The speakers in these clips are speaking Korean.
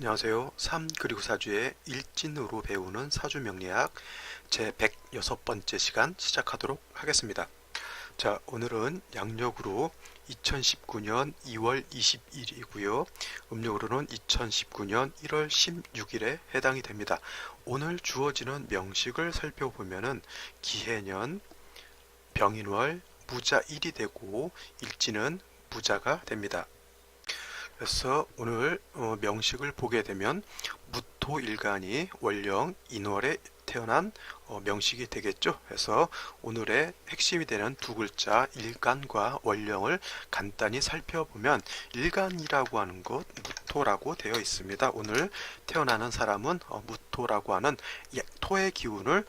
안녕하세요. 3 그리고 4주의 일진으로 배우는 사주 명리학 제 106번째 시간 시작하도록 하겠습니다. 자, 오늘은 양력으로 2019년 2월 20일이고요. 음력으로는 2019년 1월 16일에 해당이 됩니다. 오늘 주어지는 명식을 살펴보면은 기해년, 병인월, 무자일이 되고 일진은 무자가 됩니다. 그래서 오늘 명식을 보게 되면 무토일간이 월령 인월에 태어난 명식이 되겠죠. 그래서 오늘의 핵심이 되는 두 글자 일간과 월령을 간단히 살펴보면 일간이라고 하는 것 무토라고 되어 있습니다. 오늘 태어나는 사람은 무토라고 하는 토의 기운을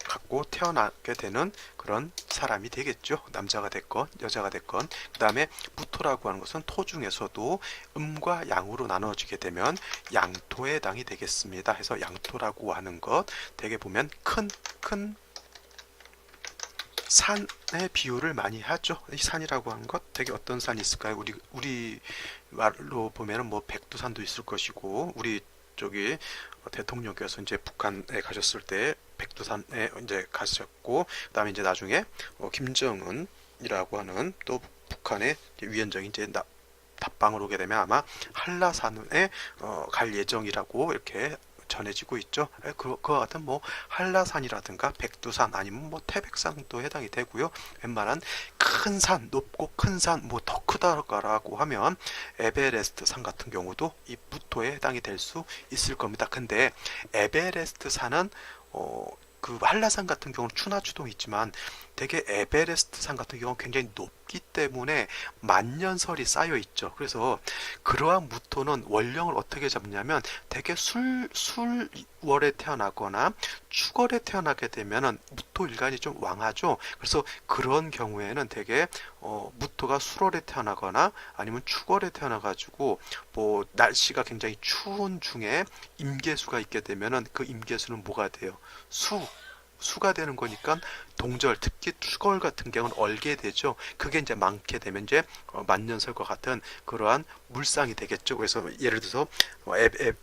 갖고 태어나게 되는 그런 사람이 되겠죠. 남자가 됐건 여자가 됐건. 그 다음에 무토라고 하는 것은 토 중에서도 음과 양으로 나눠지게 되면 양토에 해당이 되겠습니다. 해서 양토라고 하는 것 대개 보면 큰 산의 비유를 많이 하죠. 이 산이라고 하는 것 되게 어떤 산이 있을까요? 우리 말로 보면은 뭐 백두산도 있을 것이고 우리 저기 대통령께서 이제 북한에 가셨을 때 백두산에 이제 가셨고 그다음에 이제 나중에 김정은이라고 하는 또 북한의 위원장이 이제 답방을 오게 되면 아마 한라산에 갈 예정이라고 이렇게 전해지고 있죠. 그와 같은 뭐 한라산이라든가 백두산 아니면 뭐 태백산도 해당이 되고요. 웬만한 큰 산, 높고 큰 산, 뭐 더 크다라고 하면 에베레스트 산 같은 경우도 이 무토에 해당이 될 수 있을 겁니다. 근데 에베레스트 산은 그 한라산 같은 경우는 추나추동이 있지만 되게 에베레스트 산 같은 경우는 굉장히 높기 때문에 만년설이 쌓여 있죠. 그래서 그러한 무토는 월령을 어떻게 잡냐면 되게 술월에 태어나거나 축월에 태어나게 되면은 무토 일간이 좀 왕하죠. 그래서 그런 경우에는 되게 무토가 술월에 태어나거나 아니면 축월에 태어나가지고 뭐 날씨가 굉장히 추운 중에 임계수가 있게 되면은 그 임계수는 뭐가 돼요? 수가 되는 거니까 동절, 특히 축월 같은 경우는 얼게 되죠. 그게 이제 많게 되면 이제 만년설과 같은 그러한 물상이 되겠죠. 그래서 예를 들어서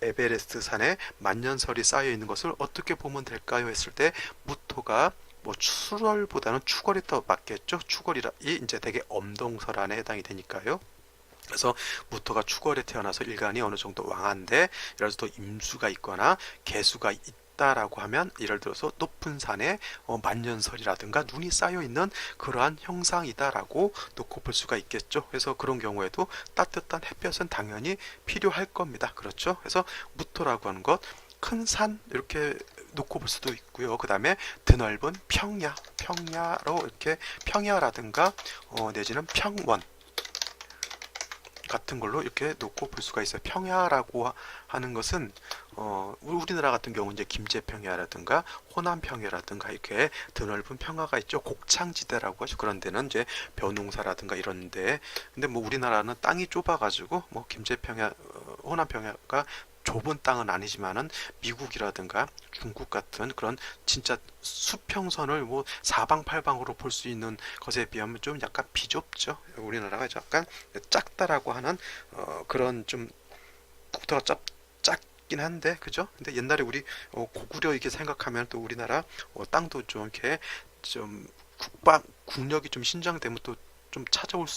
에베레스트 산에 만년설이 쌓여 있는 것을 어떻게 보면 될까요? 했을 때 무토가 뭐 출월보다는 축월이 더 맞겠죠. 축월이 이제 되게 엄동설 안에 해당이 되니까요. 그래서 무토가 축월에 태어나서 일간이 어느 정도 왕한데 예를 들어서 임수가 있거나 개수가 있다라고 하면 예를 들어서 높은 산에 만년설이라든가 눈이 쌓여 있는 그러한 형상이다라고 놓고 볼 수가 있겠죠. 그래서 그런 경우에도 따뜻한 햇볕은 당연히 필요할 겁니다. 그렇죠. 그래서 무토라고 하는 것 큰 산 이렇게 놓고 볼 수도 있고요. 그 다음에 드넓은 평야로 이렇게 평야라든가 내지는 평원 같은 걸로 이렇게 놓고 볼 수가 있어요. 평야라고 하는 것은 우리나라 같은 경우 이제 김제평야라든가 호남평야라든가 이렇게 드넓은 평야가 있죠. 곡창지대라고 하죠. 그런 데는 이제 벼농사라든가 이런데 근데 뭐 우리나라는 땅이 좁아가지고 뭐 김제평야, 호남평야가 좁은 땅은 아니지만은 미국이라든가 중국 같은 그런 진짜 수평선을 뭐 사방팔방으로 볼 수 있는 것에 비하면 좀 약간 비좁죠. 우리나라가 약간 작다라고 하는 그런 좀 국토가 작긴 한데 그죠? 근데 옛날에 우리 고구려 이렇게 생각하면 또 우리나라 땅도 좀 이렇게 좀 국력이 좀 신장되면 또 좀 찾아올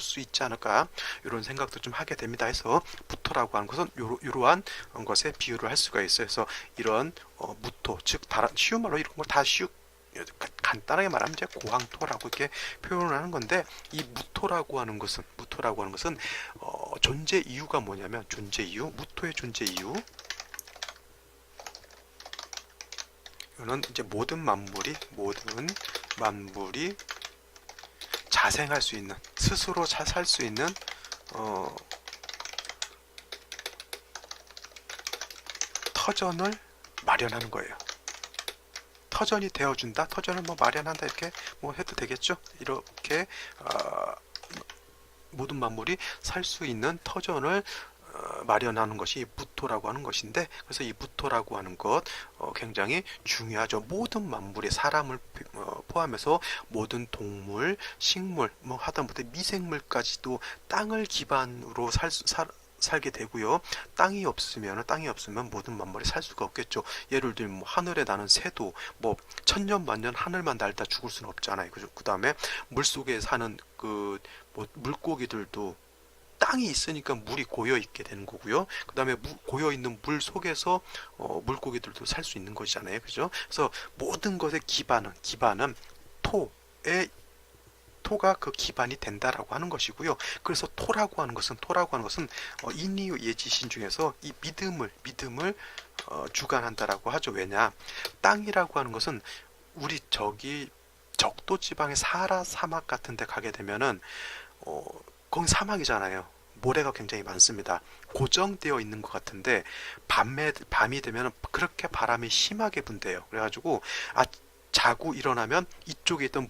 수 있지 않을까 이런 생각도 좀 하게 됩니다. 해서 무토라고 하는 것은 이러한 것에 비유를 할 수가 있어요. 그래서 이런 무토 즉 쉬운 말로 이런 걸 다 간단하게 말하면 이제 고황토라고 이렇게 표현을 하는 건데 이 무토라고 하는 것은 존재 이유가 뭐냐면 무토의 존재 이유 이거는 이제 모든 만물이 자생할 수 있는 스스로 살 수 있는 터전을 마련하는 거예요. 터전이 되어준다. 터전을 뭐 마련한다 이렇게 뭐 해도 되겠죠. 이렇게 모든 만물이 살 수 있는 터전을 마련하는 것이 무토라고 하는 것인데 그래서 이 무토라고 하는 것 굉장히 중요하죠. 모든 만물의 사람을 포함해서 모든 동물, 식물, 뭐 하다못해 미생물까지도 땅을 기반으로 살게 되고요. 땅이 없으면 모든 만물이 살 수가 없겠죠. 예를 들면 뭐 하늘에 나는 새도 뭐 천년 만년 하늘만 날다 죽을 수는 없잖아요. 그죠? 그다음에 물 속에 사는 그 뭐 물고기들도 땅이 있으니까 물이 고여 있게 되는 거고요. 그다음에 고여 있는 물 속에서 물고기들도 살 수 있는 것이잖아요. 그죠? 그래서 모든 것의 기반은 토에 토가 그 기반이 된다라고 하는 것이고요. 그래서 토라고 하는 것은 인이유 예지신 중에서 이 믿음을 주관한다라고 하죠. 왜냐? 땅이라고 하는 것은 우리 저기 적도 지방의 사하라 사막 같은 데 가게 되면은 어, 거기 사막이잖아요. 모래가 굉장히 많습니다. 고정되어 있는 것 같은데 밤이 되면 그렇게 바람이 심하게 분대요. 그래가지고 자고 일어나면 이쪽에 있던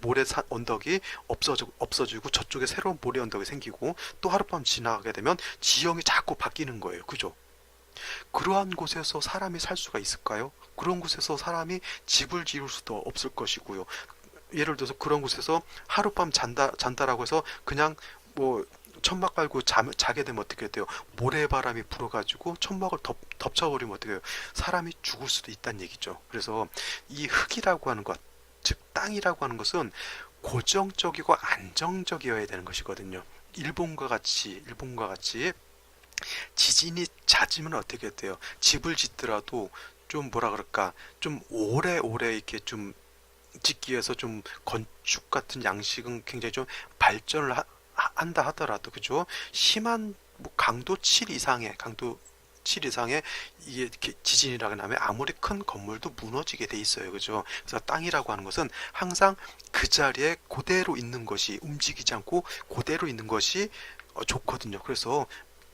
언덕이 없어지고 저쪽에 새로운 모래 언덕이 생기고 또 하룻밤 지나가게 되면 지형이 자꾸 바뀌는 거예요. 그죠? 그러한 곳에서 사람이 살 수가 있을까요? 그런 곳에서 사람이 집을 지을 수도 없을 것이고요. 예를 들어서 그런 곳에서 하룻밤 잔다라고 해서 그냥 뭐 천막 깔고 자게 되면 어떻게 돼요? 모래바람이 불어가지고 천막을 덮쳐버리면 어떻게 돼요? 사람이 죽을 수도 있다는 얘기죠. 그래서 이 흙이라고 하는 것, 즉 땅이라고 하는 것은 고정적이고 안정적이어야 되는 것이거든요. 일본과 같이 지진이 잦으면 어떻게 돼요? 집을 짓더라도 좀 뭐라 그럴까? 좀 오래오래 이렇게 좀 짓기 위해서 좀 건축 같은 양식은 굉장히 좀 발전을 한다 하더라도 그죠? 심한 뭐 강도 7 이상의 이게 이렇게 지진이라고 하면 아무리 큰 건물도 무너지게 돼 있어요. 그죠? 그래서 땅이라고 하는 것은 항상 그 자리에 그대로 있는 것이 움직이지 않고 그대로 있는 것이 좋거든요. 그래서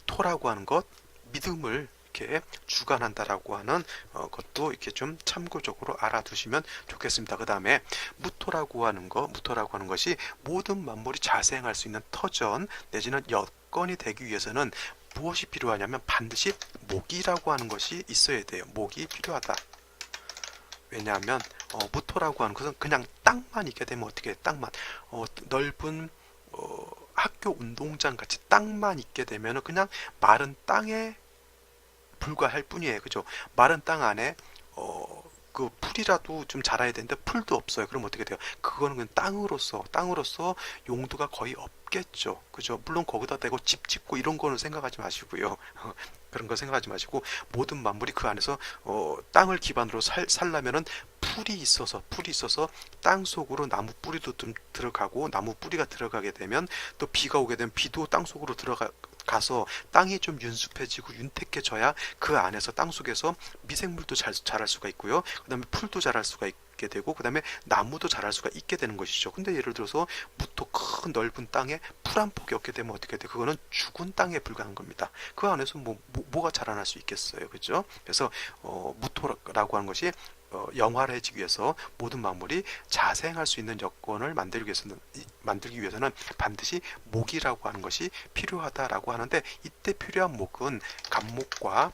토라고 하는 것, 믿음을 이렇게 주관한다라고 하는 것도 이렇게 좀 참고적으로 알아두시면 좋겠습니다. 그 다음에 무토라고 하는 것이 모든 만물이 자생할 수 있는 터전 내지는 여건이 되기 위해서는 무엇이 필요하냐면 반드시 목이라고 하는 것이 있어야 돼요. 목이 필요하다. 왜냐하면 무토라고 하는 것은 그냥 땅만 있게 되면 어떻게 돼? 땅만 넓은 학교 운동장 같이 땅만 있게 되면 그냥 마른 땅에 불과할 뿐이에요. 그죠? 마른 땅 안에 그 풀이라도 좀 자라야 되는데 풀도 없어요. 그럼 어떻게 돼요? 그거는 그냥 땅으로서 용도가 거의 없겠죠. 그죠? 물론 거기다 대고 집 짓고 이런 거는 생각하지 마시고요. 그런 거 생각하지 마시고 모든 만물이 그 안에서 땅을 기반으로 살려면은 풀이 있어서 땅 속으로 나무 뿌리도 좀 들어가고 나무 뿌리가 들어가게 되면 또 비가 오게 되면 비도 땅 속으로 들어가서 땅이 좀 윤습해지고 윤택해져야 그 안에서 땅 속에서 미생물도 자랄 수가 있고요. 그다음에 풀도 자랄 수가 있게 되고 그다음에 나무도 자랄 수가 있게 되는 것이죠. 근데 예를 들어서 무토 큰 넓은 땅에 풀 한 폭이 없게 되면 어떻게 돼? 그거는 죽은 땅에 불과한 겁니다. 그 안에서 뭐가 자라날 수 있겠어요. 그죠? 그래서 무토라고 하는 것이 영활해지기 위해서 모든 만물이 자생할 수 있는 여건을 만들기 위해서는 반드시 목이라고 하는 것이 필요하다라고 하는데 이때 필요한 목은 간목과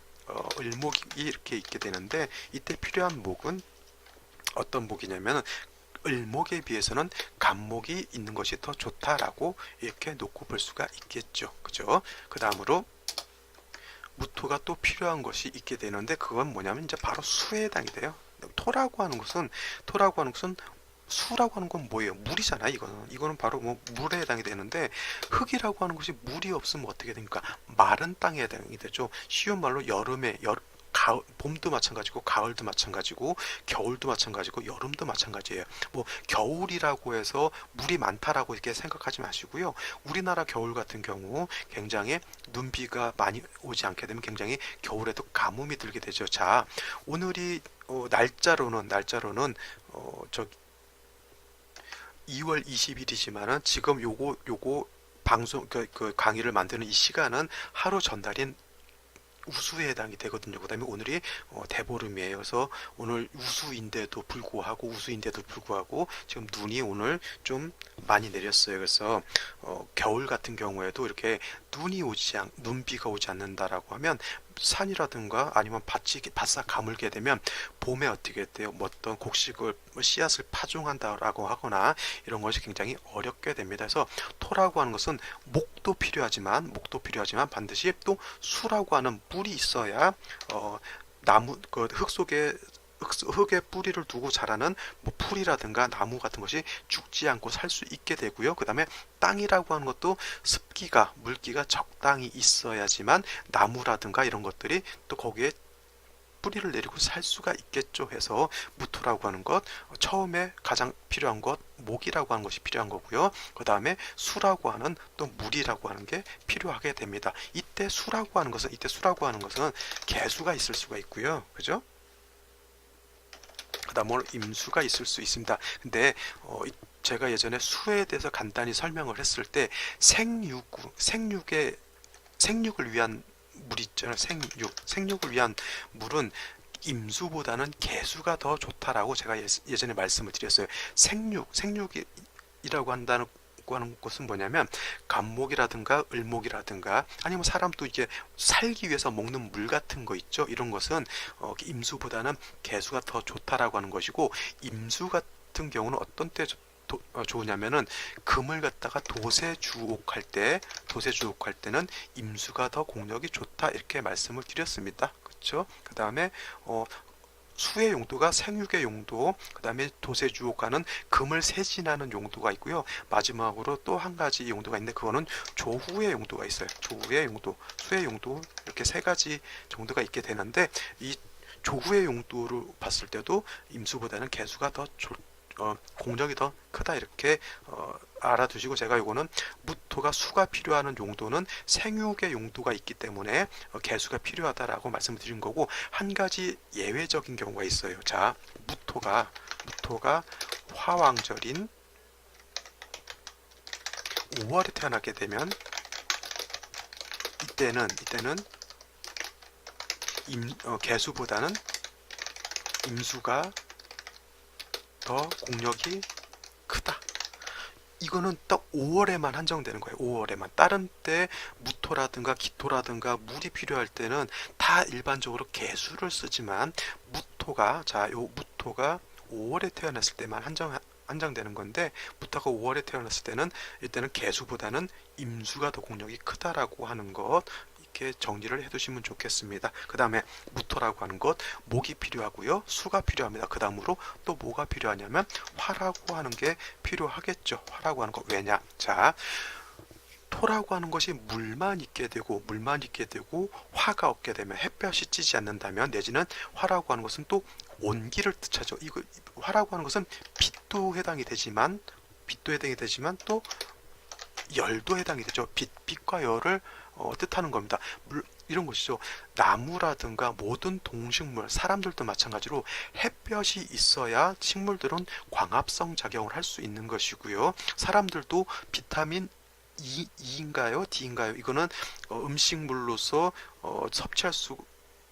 을목이 이렇게 있게 되는데 이때 필요한 목은 어떤 목이냐면 을목에 비해서는 간목이 있는 것이 더 좋다라고 이렇게 놓고 볼 수가 있겠죠. 그죠? 그 다음으로 무토가 또 필요한 것이 있게 되는데 그건 뭐냐면 이제 바로 수에 해당이 돼요. 토라고 하는 것은 수라고 하는 건 뭐예요? 물이잖아요. 이거는 바로 뭐 물에 해당이 되는데 흙이라고 하는 것이 물이 없으면 어떻게 됩니까? 마른 땅에 해당이 되죠. 쉬운 말로 봄도 마찬가지고 가을도 마찬가지고 겨울도 마찬가지고 여름도 마찬가지예요. 뭐 겨울이라고 해서 물이 많다라고 이렇게 생각하지 마시고요. 우리나라 겨울 같은 경우 굉장히 눈비가 많이 오지 않게 되면 굉장히 겨울에도 가뭄이 들게 되죠. 자, 오늘이 날짜로는 저 2월 20일이지만은 지금 요거 방송 그 강의를 만드는 이 시간은 하루 전날인 우수에 해당이 되거든요. 그 다음에 오늘이 대보름이에요. 그래서 오늘 우수인데도 불구하고 지금 눈이 오늘 좀 많이 내렸어요. 그래서 겨울 같은 경우에도 이렇게 눈비가 오지 않는다라고 하면 산이라든가 아니면 밭이 이렇게 바싹 가물게 되면 봄에 어떻게 돼요? 뭐 어떤 곡식을 씨앗을 파종한다라고 하거나 이런 것이 굉장히 어렵게 됩니다. 그래서 토라고 하는 것은 목도 필요하지만 반드시 또 수라고 하는 물이 있어야 나무 그 흙 속에 흙에 뿌리를 두고 자라는 뭐 풀이라든가 나무 같은 것이 죽지 않고 살 수 있게 되고요. 그 다음에 땅이라고 하는 것도 습기가 물기가 적당히 있어야지만 나무라든가 이런 것들이 또 거기에 뿌리를 내리고 살 수가 있겠죠. 해서 무토라고 하는 것 처음에 가장 필요한 것 목이라고 하는 것이 필요한 거고요. 그 다음에 수라고 하는 또 물이라고 하는 게 필요하게 됩니다. 이때 수라고 하는 것은 개수가 있을 수가 있고요. 그죠? 그 다음으로 임수가 있을 수 있습니다. 근데 제가 예전에 수에 대해서 간단히 설명을 했을 때 생육을 위한 물 있잖아요. 생육을 위한 물은 임수보다는 개수가 더 좋다라고 제가 예전에 말씀을 드렸어요. 생육이라고 한다는 하는 것은 뭐냐면 감목이라든가 을목이라든가 아니면 사람도 이게 살기 위해서 먹는 물 같은 거 있죠. 이런 것은 임수보다는 개수가 더 좋다라고 하는 것이고 임수 같은 경우는 어떤 때 좋으냐면은 금을 갖다가 도세주옥할 때는 임수가 더 공력이 좋다 이렇게 말씀을 드렸습니다. 그렇죠? 그 다음에 수의 용도가 생육의 용도, 그 다음에 도세주옥가는 금을 세진하는 용도가 있고요. 마지막으로 또 한 가지 용도가 있는데 그거는 조후의 용도가 있어요. 조후의 용도, 수의 용도 이렇게 세 가지 정도가 있게 되는데 이 조후의 용도를 봤을 때도 임수보다는 개수가 더 공력이 더 크다 이렇게 알아두시고 제가 이거는 무토가 수가 필요한 용도는 생육의 용도가 있기 때문에 개수가 필요하다라고 말씀을 드린 거고 한 가지 예외적인 경우가 있어요. 자, 무토가 화왕절인 5월에 태어나게 되면 이때는 개수보다는 임수가 더 공력이 크다. 이거는 딱 5월에만 한정되는 거예요. 5월에만. 다른 때 무토라든가 기토라든가 물이 필요할 때는 다 일반적으로 개수를 쓰지만 무토가 5월에 태어났을 때만 한정되는 건데 무토가 5월에 태어났을 때는 이때는 개수보다는 임수가 더 공력이 크다라고 하는 것 이렇게 정리를 해두시면 좋겠습니다. 그 다음에 무토라고 하는 것 목이 필요하고요. 수가 필요합니다. 그 다음으로 또 뭐가 필요하냐면 화라고 하는 게 필요하겠죠. 화라고 하는 것 왜냐? 자, 토라고 하는 것이 물만 있게 되고 화가 없게 되면 햇볕이 찌지 않는다면 내지는 화라고 하는 것은 또 온기를 뜻하죠. 이거 화라고 하는 것은 빛도 해당이 되지만 또 열도 해당이 되죠. 빛과 열을 뜻하는 겁니다. 이런 것이죠. 나무라든가 모든 동식물, 사람들도 마찬가지로 햇볕이 있어야 식물들은 광합성 작용을 할 수 있는 것이고요. 사람들도 비타민 E인가요? D인가요? 이거는 음식물로서 섭취할 수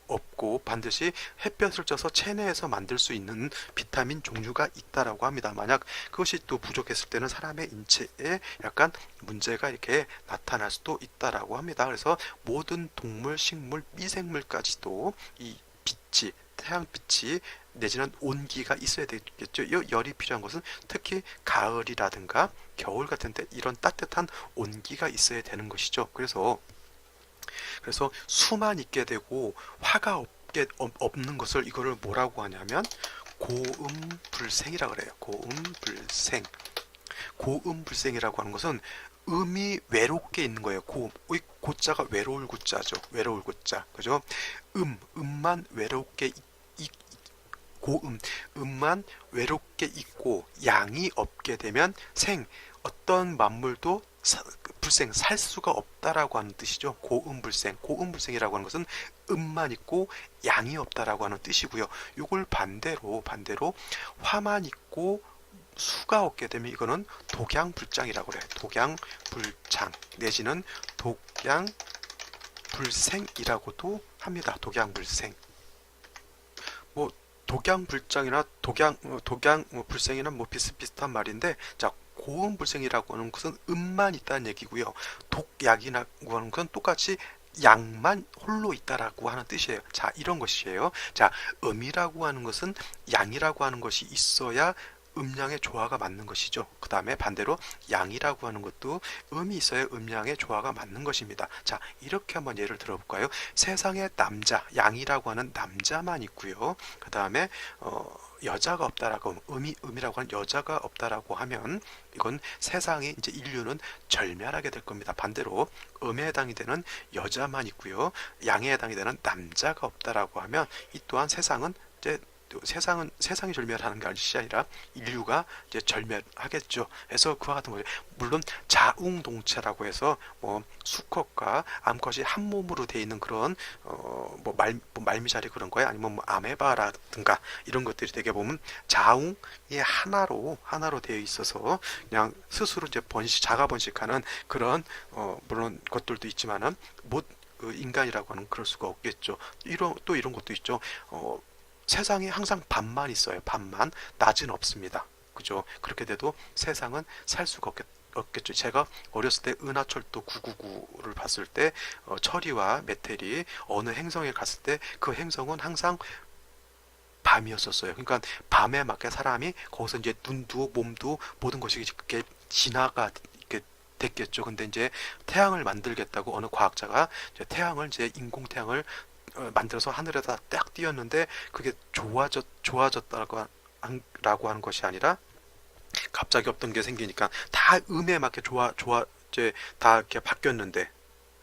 없고 반드시 햇볕을 쪄서 체내에서 만들 수 있는 비타민 종류가 있다라고 합니다. 만약 그것이 또 부족했을 때는 사람의 인체에 약간 문제가 이렇게 나타날 수도 있다라고 합니다. 그래서 모든 동물, 식물, 미생물까지도 이 빛이 태양빛이 내지는 온기가 있어야 되겠죠. 이 열이 필요한 것은 특히 가을이라든가 겨울 같은 때 이런 따뜻한 온기가 있어야 되는 것이죠. 그래서 수만 있게 되고 화가 없는 것을 이거를 뭐라고 하냐면 고음불생이라고 그래요. 고음불생이라고 하는 것은 음이 외롭게 있는 거예요. 고자가 외로울 고자죠. 외로울 고자. 그죠? 음만 외롭게 음만 외롭게 있고 양이 없게 되면 어떤 만물도 불생 살 수가 없다라고 하는 뜻이죠. 고음불생이라고 하는 것은 음만 있고 양이 없다라고 하는 뜻이고요. 이걸 반대로 화만 있고 수가 없게 되면 이거는 독양불장이라고 그래요. 독양불장 내지는 독양불생이라고도 합니다. 독양불생. 독양불장이나 독양불생이나 비슷비슷한 말인데, 자, 고음불생이라고 하는 것은 음만 있다는 얘기고요. 독약이라고 하는 것은 똑같이 양만 홀로 있다라고 하는 뜻이에요. 자, 이런 것이에요. 자, 음이라고 하는 것은 양이라고 하는 것이 있어야 음양의 조화가 맞는 것이죠. 그 다음에 반대로 양이라고 하는 것도 음이 있어야 음양의 조화가 맞는 것입니다. 자, 이렇게 한번 예를 들어볼까요? 세상에 남자, 양이라고 하는 남자만 있고요. 그 다음에 여자가 없다라고, 음이라고 하는 여자가 없다라고 하면 이건 세상이, 이제 인류는 절멸하게 될 겁니다. 반대로 음에 해당이 되는 여자만 있고요. 양에 해당이 되는 남자가 없다라고 하면 이 또한 세상은 이제 세상이 절멸하는 게 아니라 인류가 이제 절멸하겠죠. 그래서 그와 같은 거죠. 물론 자웅동체라고 해서 뭐 수컷과 암컷이 한 몸으로 되어 있는 그런 뭐 말미잘이 그런 거야, 아니면 뭐 아메바라든가 이런 것들이 되게 보면 자웅이 하나로 되어 있어서 그냥 스스로 이제 자가 번식하는 그런 물론 것들도 있지만은 못 인간이라고 하는 그럴 수가 없겠죠. 이런 것도 있죠. 세상에 항상 반만 있어요. 반만. 낮은 없습니다. 그죠? 그렇게 돼도 세상은 살 수가 없겠죠. 제가 어렸을 때 은하철도 999를 봤을 때 철이와 메텔이 어느 행성에 갔을 때 그 행성은 항상 밤이었었어요. 그러니까 밤에 맞게 사람이 거기서 이제 눈도 몸도 모든 것이 이렇게 진화가 이렇게 됐겠죠. 근데 이제 태양을 만들겠다고 어느 과학자가 이제 인공 태양을 만들어서 하늘에다 딱 띄웠는데 그게 좋아졌다고 라고 하는 것이 아니라 갑자기 없던 게 생기니까 다 음에 맞게 이제 다 이렇게 바뀌었는데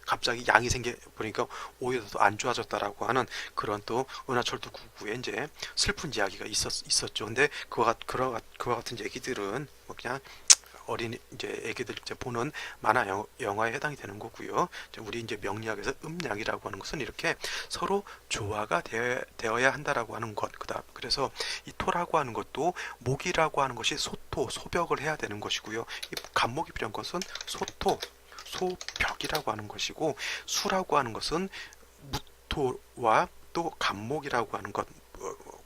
갑자기 양이 생겨 보니까 오히려 더 안 좋아졌다라고 하는 그런 또 은하철도 999에 이제 슬픈 이야기가 있었죠. 근데 그와 같은 얘기들은 뭐 그냥 어린 이제 애기들 이제 보는 만화 영화에 해당이 되는 거고요. 우리 이제 명리학에서 음양이라고 하는 것은 이렇게 서로 조화가 되어야 한다라고 하는 것. 그래서 이 토라고 하는 것도 목이라고 하는 것이 소벽을 해야 되는 것이고요. 이 간목이 필요한 것은 소벽이라고 하는 것이고, 수라고 하는 것은 무토와 또 간목이라고 하는 것,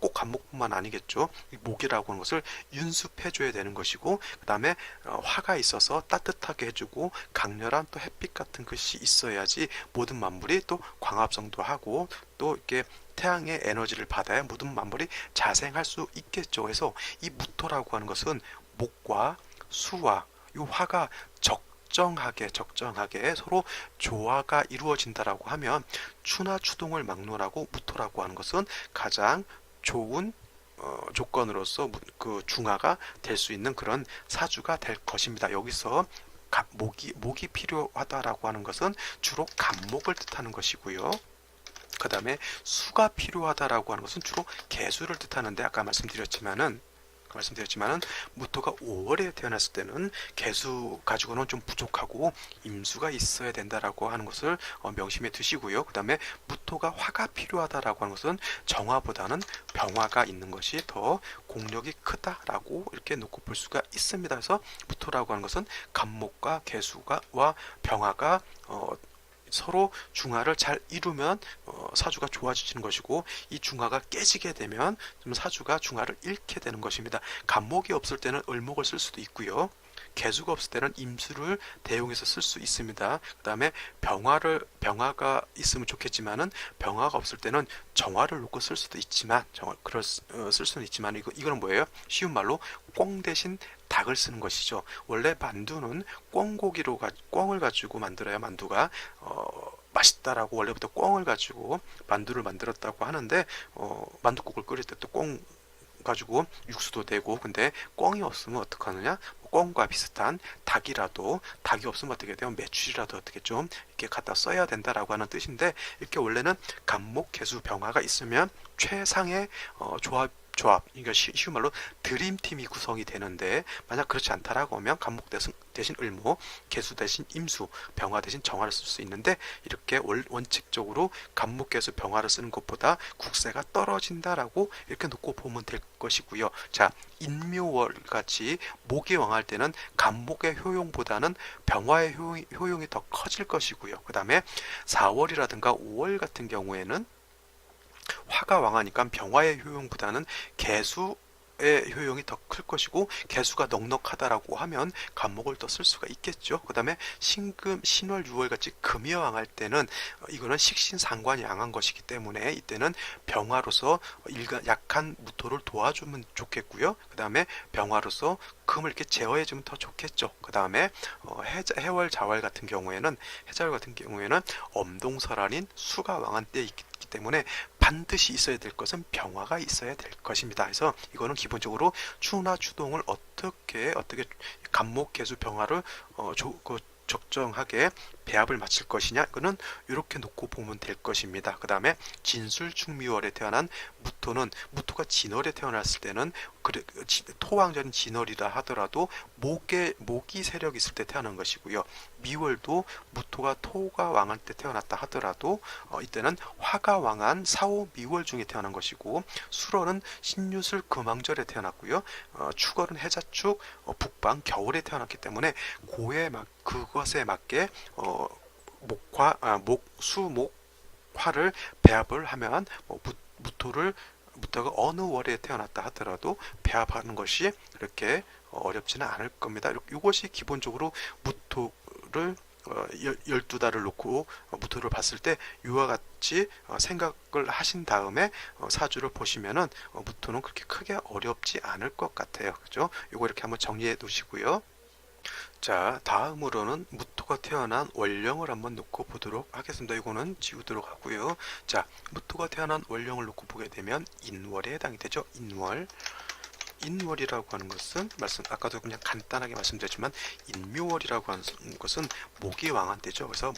꼭 간목뿐만 아니겠죠. 목이라고 하는 것을 윤습해줘야 되는 것이고, 그 다음에 화가 있어서 따뜻하게 해주고 강렬한 또 햇빛 같은 것이 있어야지 모든 만물이 또 광합성도 하고 또 이렇게 태양의 에너지를 받아야 모든 만물이 자생할 수 있겠죠. 그래서 이 무토라고 하는 것은 목과 수와 이 화가 적정하게 서로 조화가 이루어진다라고 하면 추나 추동을 막론하고 무토라고 하는 것은 가장 좋은 조건으로서 그 중화가 될 수 있는 그런 사주가 될 것입니다. 여기서 목이 필요하다라고 하는 것은 주로 간목을 뜻하는 것이고요. 그 다음에 수가 필요하다라고 하는 것은 주로 개수를 뜻하는데 아까 말씀드렸지만은 무토가 5월에 태어났을 때는 개수 가지고는 좀 부족하고 임수가 있어야 된다라고 하는 것을 명심해 두시고요. 그 다음에 무토가 화가 필요하다라고 하는 것은 정화보다는 병화가 있는 것이 더 공력이 크다라고 이렇게 놓고 볼 수가 있습니다. 그래서 무토라고 하는 것은 간목과 개수와 병화가 서로 중화를 잘 이루면 사주가 좋아지는 것이고, 이 중화가 깨지게 되면 좀 사주가 중화를 잃게 되는 것입니다. 간목이 없을 때는 을목을 쓸 수도 있고요. 개수가 없을 때는 임수를 대용해서 쓸 수 있습니다. 그 다음에 병화가 있으면 좋겠지만은 병화가 없을 때는 정화를 놓고 쓸 수도 있지만 쓸 수는 있지만 이거는 뭐예요? 쉬운 말로 꿩 대신 닭을 쓰는 것이죠. 원래 만두는 꿩을 가지고 만들어야 만두가 맛있다라고 원래부터 꿩을 가지고 만두를 만들었다고 하는데 만두국을 끓일 때 또 꿩 가지고 육수도 되고, 근데 꿩이 없으면 어떡하느냐? 꿩과 비슷한 닭이 없으면 어떻게 돼요? 메추리라도 어떻게 좀 이렇게 갖다 써야 된다라고 하는 뜻인데, 이렇게 원래는 간목, 개수, 병화가 있으면 최상의 조합, 그러니까 쉬운 말로 드림팀이 구성이 되는데, 만약 그렇지 않다라고 하면 간목 대신 을목, 개수 대신 임수, 병화 대신 정화를 쓸 수 있는데, 이렇게 원칙적으로 간목, 개수, 병화를 쓰는 것보다 국세가 떨어진다라고 이렇게 놓고 보면 될 것이고요. 자, 인묘월 같이 목이 왕할 때는 간목의 효용보다는 병화의 효용이 더 커질 것이고요. 그 다음에 4월이라든가 5월 같은 경우에는 화가 왕하니까 병화의 효용보다는 개수의 효용이 더 클 것이고 개수가 넉넉하다라고 하면 간목을 더 쓸 수가 있겠죠. 그 다음에 신금, 신월, 유월 같이 금이왕할 때는 이거는 식신상관이 양한 것이기 때문에 이때는 병화로서 약한 무토를 도와주면 좋겠고요. 그 다음에 병화로서 금을 이렇게 제어해주면 더 좋겠죠. 그 다음에 해월, 자월 같은 경우에는 엄동설환인 수가 왕한 때에 있기 때문에 반드시 있어야 될 것은 병화가 있어야 될 것입니다. 그래서 이거는 기본적으로 추나 추동을 어떻게 간목, 개수, 병화를 적정하게 배합을 맞출 것이냐, 이거는 이렇게 놓고 보면 될 것입니다. 그 다음에 진술 충미월에 태어난 무토가 진월에 태어났을 때는 토왕절인 진월이라 하더라도 목이 세력이 있을 때 태어난 것이고요. 미월도 무토가 토가 왕할 때 태어났다 하더라도 이때는 화가 왕한 사오 미월 중에 태어난 것이고, 술월은 신유술 금왕절에 태어났고요. 축월은 해자축 북방 겨울에 태어났기 때문에 그것에 맞게 수목화를 배합을 하면 무토가 어느 월에 태어났다 하더라도 배합하는 것이 그렇게 어렵지는 않을 겁니다. 이것이 기본적으로 무토를 12달을 놓고 무토를 봤을 때 이와 같이 생각을 하신 다음에 사주를 보시면은 무토는 그렇게 크게 어렵지 않을 것 같아요. 그죠? 이거 이렇게 한번 정리해 두시고요. 자, 다음으로는 무토가 태어난 월령을 한번 놓고 보도록 하겠습니다. 이거는 지우도록 하고요. 자, 무토가 태어난 월령을 놓고 보게 되면 인월에 해당이 되죠. 인월이라고 하는 것은 아까도 그냥 간단하게 말씀드렸지만 인묘월이라고 하는 것은 목이 왕한 때죠. 그래서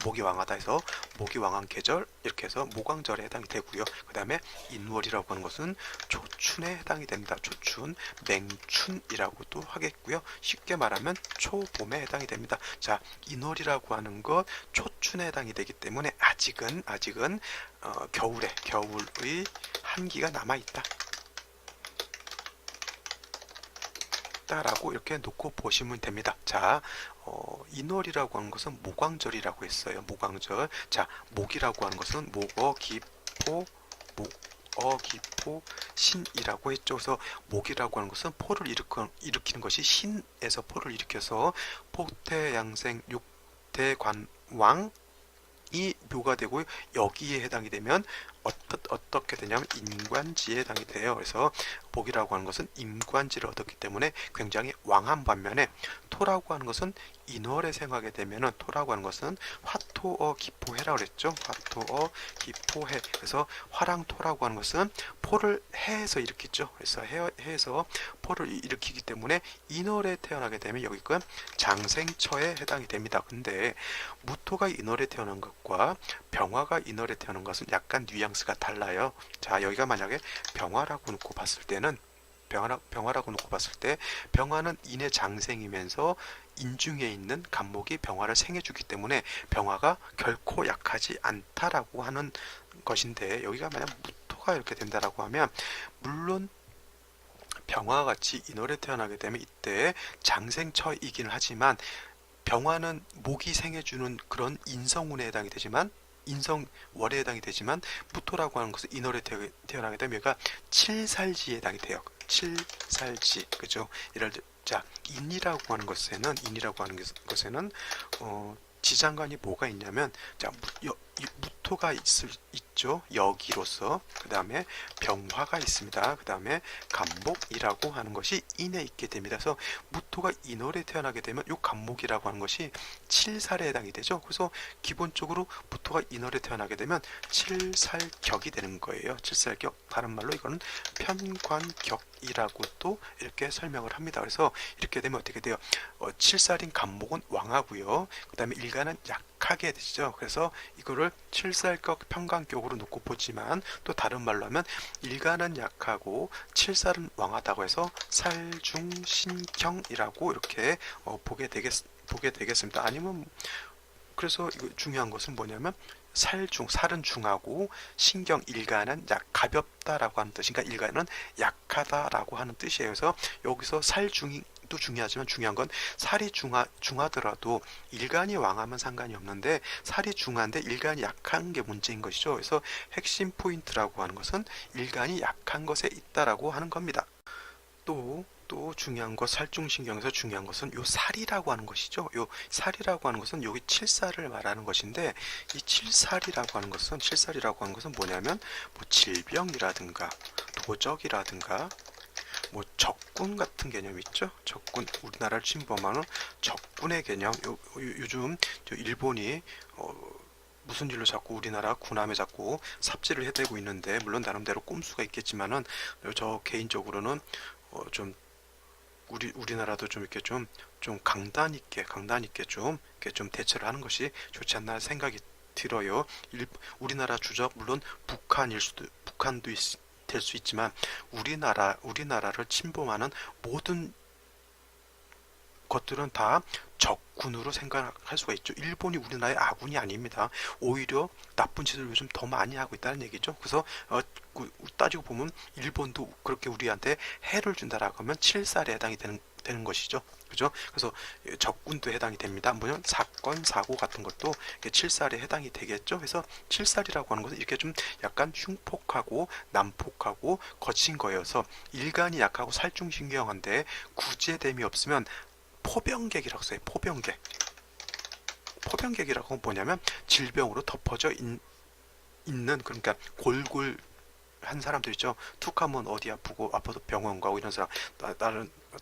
목이 왕하다 해서 목이 왕한 계절, 이렇게 해서 목왕절에 해당이 되고요. 그 다음에 인월이라고 하는 것은 초춘에 해당이 됩니다. 초춘, 맹춘이라고도 하겠고요. 쉽게 말하면 초봄에 해당이 됩니다. 자, 인월이라고 하는 것 초춘에 해당이 되기 때문에 아직은 겨울의 한기가 남아있다 라고 이렇게 놓고 보시면 됩니다. 자, 인월이라고 하는 것은 목왕절이라고 했어요. 목왕절. 자, 목이라고 하는 것은 목어기포 신이라고 했죠. 그래서 목이라고 하는 것은 포를 일으키는 것이 신에서 포를 일으켜서 포태양생 육대관왕 이 묘가 되고, 여기에 해당이 되면 어떻게 되냐면 인관지에 해당이 돼요. 그래서 복이라고 하는 것은 임관지를 얻었기 때문에 굉장히 왕한 반면에, 토라고 하는 것은 인월에 생하게 되면은, 토라고 하는 것은 화토어 기포해라고 그랬죠. 화토어 기포해. 그래서 화랑토라고 하는 것은 포를 해에서 일으키죠. 그래서 해에서 포를 일으키기 때문에 인월에 태어나게 되면 여기가 장생처에 해당이 됩니다. 근데 무토가 인월에 태어난 것과 병화가 인월에 태어난 것은 약간 뉘앙스가 달라요. 자, 여기가 만약에 병화라고 놓고 봤을 때는, 병화라고 놓고 봤을 때 병화는 인의 장생이면서 인중에 있는 간목이 병화를 생해주기 때문에 병화가 결코 약하지 않다라고 하는 것인데, 여기가 만약 무토가 이렇게 된다라고 하면, 물론 병화와 같이 인월에 태어나게 되면 이때 장생처이긴 하지만, 병화는 목이 생해주는 그런 인성운에 해당이 되지만, 인성월에 해당이 되지만, 무토라고 하는 것은 인월에 태어나게 되면 얘가 칠살지에 해당이 돼요. 칠살지, 그죠? 자, 인이라고 하는 것에는 지장간이 뭐가 있냐면, 자, 무토가 있죠. 여기로서. 그 다음에 병화가 있습니다. 그 다음에 간목이라고 하는 것이 인에 있게 됩니다. 그래서 무토가 인월에 태어나게 되면 이 간목이라고 하는 것이 칠살에 해당이 되죠. 그래서 기본적으로 무토가 인월에 태어나게 되면 칠살격이 되는 거예요. 칠살격. 다른 말로 이거는 편관격이라고 또 이렇게 설명을 합니다. 그래서 이렇게 되면 어떻게 돼요? 칠살인 간목은 왕하고요. 그 다음에 일간은 약하게 되죠. 그래서 이거를 칠살격 편관격으로 놓고 보지만, 또 다른 말로 하면 일간은 약하고 칠살은 왕하다고 해서 살중신경이라고 이렇게 보게 되겠습니다. 아니면, 그래서 이거 중요한 것은 뭐냐면, 살은 중하고 신경, 일간은 가볍다라고 하는 뜻이니까 일간은 약하다라고 하는 뜻이에요. 그래서 여기서 살중도 중요하지만 중요한 건, 살이 중하더라도 일간이 왕하면 상관이 없는데, 살이 중한데 일간이 약한 게 문제인 것이죠. 그래서 핵심 포인트라고 하는 것은 일간이 약한 것에 있다라고 하는 겁니다. 또 중요한 것, 살중신경에서 중요한 것은 요 살이라고 하는 것이죠. 요 살이라고 하는 것은 여기 칠살을 말하는 것인데, 이 칠살이라고 하는 것은 뭐냐면 뭐 질병이라든가 도적이라든가 뭐 적군 같은 개념 있죠. 적군, 우리나라를 침범하는 적군의 개념. 요즘 일본이 무슨 일로 자꾸 우리나라 군함에 자꾸 삽질을 해대고 있는데, 물론 나름대로 꼼수가 있겠지만은 저 개인적으로는 좀 우리나라도 좀 이렇게 좀 강단 있게 좀 대처를 하는 것이 좋지 않나 생각이 들어요. 우리나라 주적, 물론 북한도 될 수 있지만 우리나라를 침범하는 모든 것들은 다 적군으로 생각할 수가 있죠. 일본이 우리나라의 아군이 아닙니다. 오히려 나쁜 짓을 요즘 더 많이 하고 있다는 얘기죠. 그래서 따지고 보면 일본도 그렇게 우리한테 해를 준다라고 하면 칠살에 해당이 되는 것이죠. 그죠? 그래서 적군도 해당이 됩니다. 물론 사건, 사고 같은 것도 칠살에 해당이 되겠죠. 그래서 칠살이라고 하는 것은 이렇게 좀 약간 흉폭하고 난폭하고 거친 거여서 일간이 약하고 살중신경한데 구제됨이 없으면 포병객이라고 써요. 포병객이라고 하면 뭐냐면 질병으로 덮어져 있는, 그러니까 골골한 사람들 있죠. 툭하면 어디 아파도 병원 가고 이런 사람.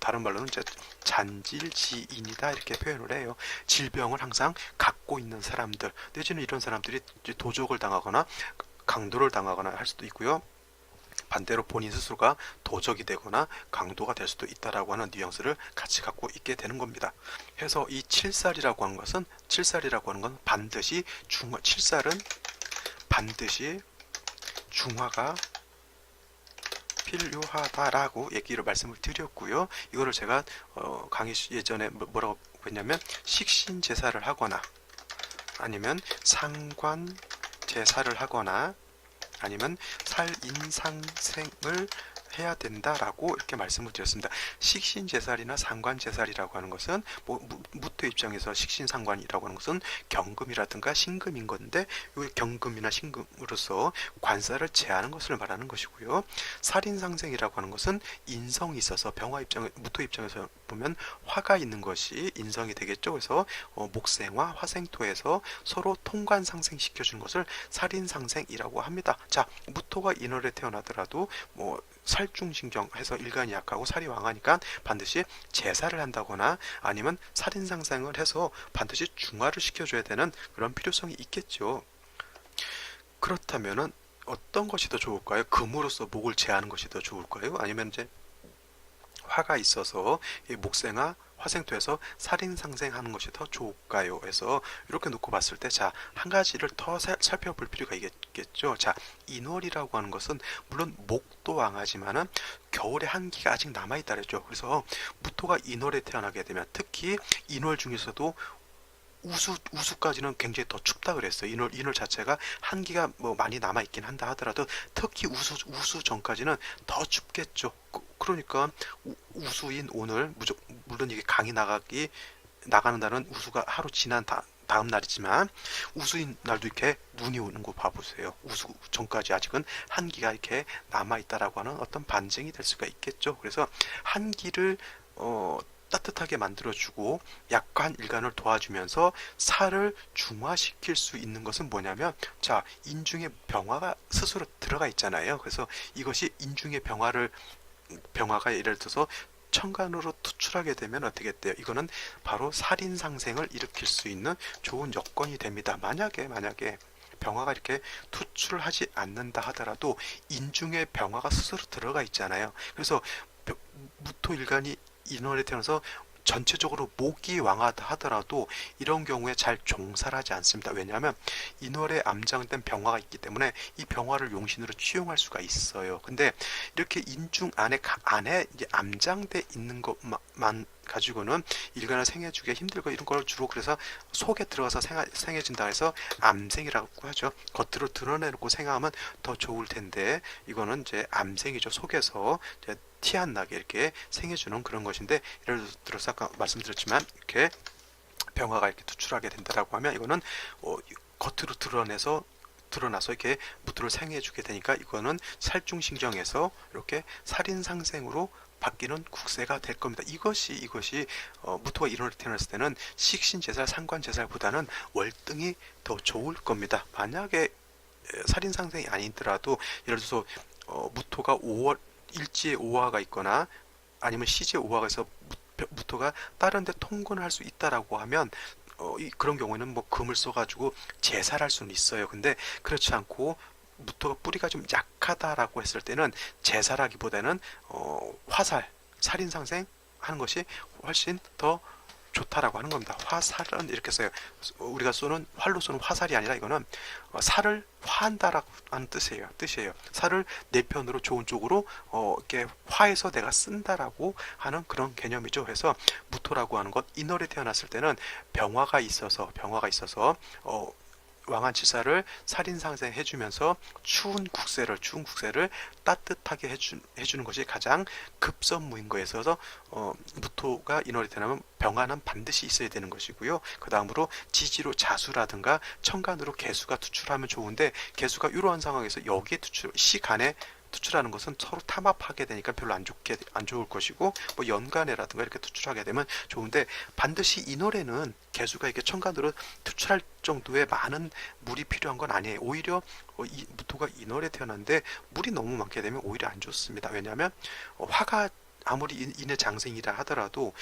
다른 말로는 이제 잔질지인이다 이렇게 표현을 해요. 질병을 항상 갖고 있는 사람들, 내지는 이런 사람들이 도적을 당하거나 강도를 당하거나 할 수도 있고요. 반대로 본인 스스로가 도적이 되거나 강도가 될 수도 있다라고 하는 뉘앙스를 같이 갖고 있게 되는 겁니다. 그래서 이 칠살이라고 하는 건 칠살은 반드시 중화가 필요하다라고 얘기를 말씀을 드렸고요. 이거를 제가 강의 예전에 뭐라고 했냐면 식신제사를 하거나 아니면 상관제사를 하거나 아니면 살인상생을 해야 된다라고 이렇게 말씀을 드렸습니다. 식신제살이나 상관제살이라고 하는 것은 무토 입장에서 식신상관이라고 하는 것은 경금이라든가 신금인 건데, 이 경금이나 신금으로서 관사를 제하는 것을 말하는 것이고요. 살인상생이라고 하는 것은 인성이 있어서 무토 입장에서 보면 화가 있는 것이 인성이 되겠죠. 그래서 목생화, 화생토에서 서로 통관상생시켜주는 것을 살인상생이라고 합니다. 자, 무토가 인월에 태어나더라도 살중신경 해서 일간이 약하고 살이 왕하니까 반드시 제사를 한다거나 아니면 살인상생을 해서 반드시 중화를 시켜줘야 되는 그런 필요성이 있겠죠. 그렇다면은 어떤 것이 더 좋을까요? 금으로서 목을 제하는 것이 더 좋을까요? 아니면 이제 화가 있어서 목생화, 화생토에서 살인상생하는 것이 더 좋을까요? 해서 이렇게 놓고 봤을 때, 자, 한 가지를 더 살펴볼 필요가 있겠죠. 자, 인월이라고 하는 것은 물론 목도 왕하지만은 겨울에 한기가 아직 남아있다 그랬죠. 그래서 무토가 인월에 태어나게 되면 특히 인월 중에서도 우수까지는 굉장히 더 춥다 그랬어요. 인월 자체가 한기가 많이 남아있긴 한다 하더라도 특히 우수 전까지는 더 춥겠죠. 그러니까 우수인 오늘, 물론 이게 강이 나가는 날은 우수가 하루 지난 다음 날이지만 우수인 날도 이렇게 눈이 오는 거 봐보세요. 우수 전까지 아직은 한기가 이렇게 남아있다라고 하는 어떤 반증이 될 수가 있겠죠. 그래서 한기를 따뜻하게 만들어주고 약한 일간을 도와주면서 살을 중화시킬 수 있는 것은 뭐냐면, 자, 인중에 병화가 스스로 들어가 있잖아요. 그래서 이것이 인중의 병화가 예를 들어서 천간으로 투출하게 되면 어떻게 돼요? 이거는 바로 살인상생을 일으킬 수 있는 좋은 여건이 됩니다. 만약에 병화가 이렇게 투출을 하지 않는다 하더라도 인중에 병화가 스스로 들어가 있잖아요. 그래서 무토일간이 인월에 태어나서 전체적으로 목이 왕하다 하더라도 이런 경우에 잘 종살하지 않습니다. 왜냐하면 인월에 암장된 병화가 있기 때문에 이 병화를 용신으로 취용할 수가 있어요. 근데 이렇게 인중 안에 이제 암장돼 있는 것만 가지고는 일간을 생해주기 힘들고 이런 걸 주로 그래서 속에 들어가서 생해진다 해서 암생이라고 하죠. 겉으로 드러내놓고 생하면 더 좋을 텐데 이거는 이제 암생이죠. 속에서 이제 티 안 나게 이렇게 생해주는 그런 것인데, 예를 들어서 아까 말씀드렸지만 이렇게 병화가 이렇게 투출하게 된다라고 하면 이거는 겉으로 드러나서 이렇게 무토를 생해주게 되니까 이거는 살중신경에서 이렇게 살인상생으로 바뀌는 국세가 될 겁니다. 이것이 무토가 인월에 태어났을 때는 식신제살, 상관제살보다는 월등히 더 좋을 겁니다. 만약에 살인상생이 아니더라도 예를 들어서 무토가 5월 일지에 오화가 있거나 아니면 시지에 오화가 있어 무토가 다른 데 통근을 할 수 있다라고 하면 그런 경우에는 뭐 금을 써가지고 제살할 수는 있어요. 근데 그렇지 않고 무토가 뿌리가 좀 약하다라고 했을 때는 제살하기보다는 화살, 살인상생 하는 것이 훨씬 더 좋다라고 하는 겁니다. 화살은 이렇게 써요. 우리가 쏘는 활로 쏘는 화살이 아니라 이거는 살을 화한다라고 하는 뜻이에요. 살을 내 편으로 좋은 쪽으로 이렇게 화해서 내가 쓴다라고 하는 그런 개념이죠. 그래서 무토라고 하는 것 인월에 태어났을 때는 병화가 있어서 왕한칠사를 살인상생 해주면서 추운 국세를 따뜻하게 해주는 것이 가장 급선무인 거에 있어서 무토가 인월이 되면 병화는 반드시 있어야 되는 것이고요. 그 다음으로 지지로 자수라든가 천간으로 개수가 투출하면 좋은데 개수가 이러한 상황에서 여기에 시간에 투출하는 것은 서로 탐합하게 되니까 별로 안 좋을 것이고 뭐 연간에라든가 이렇게 투출하게 되면 좋은데 반드시 인월에는 개수가 이렇게 천간으로 투출할 정도의 많은 물이 필요한 건 아니에요. 오히려 무토가 인월에 태어났는데 물이 너무 많게 되면 오히려 안 좋습니다. 왜냐하면 화가 아무리 인의 장생이라 하더라도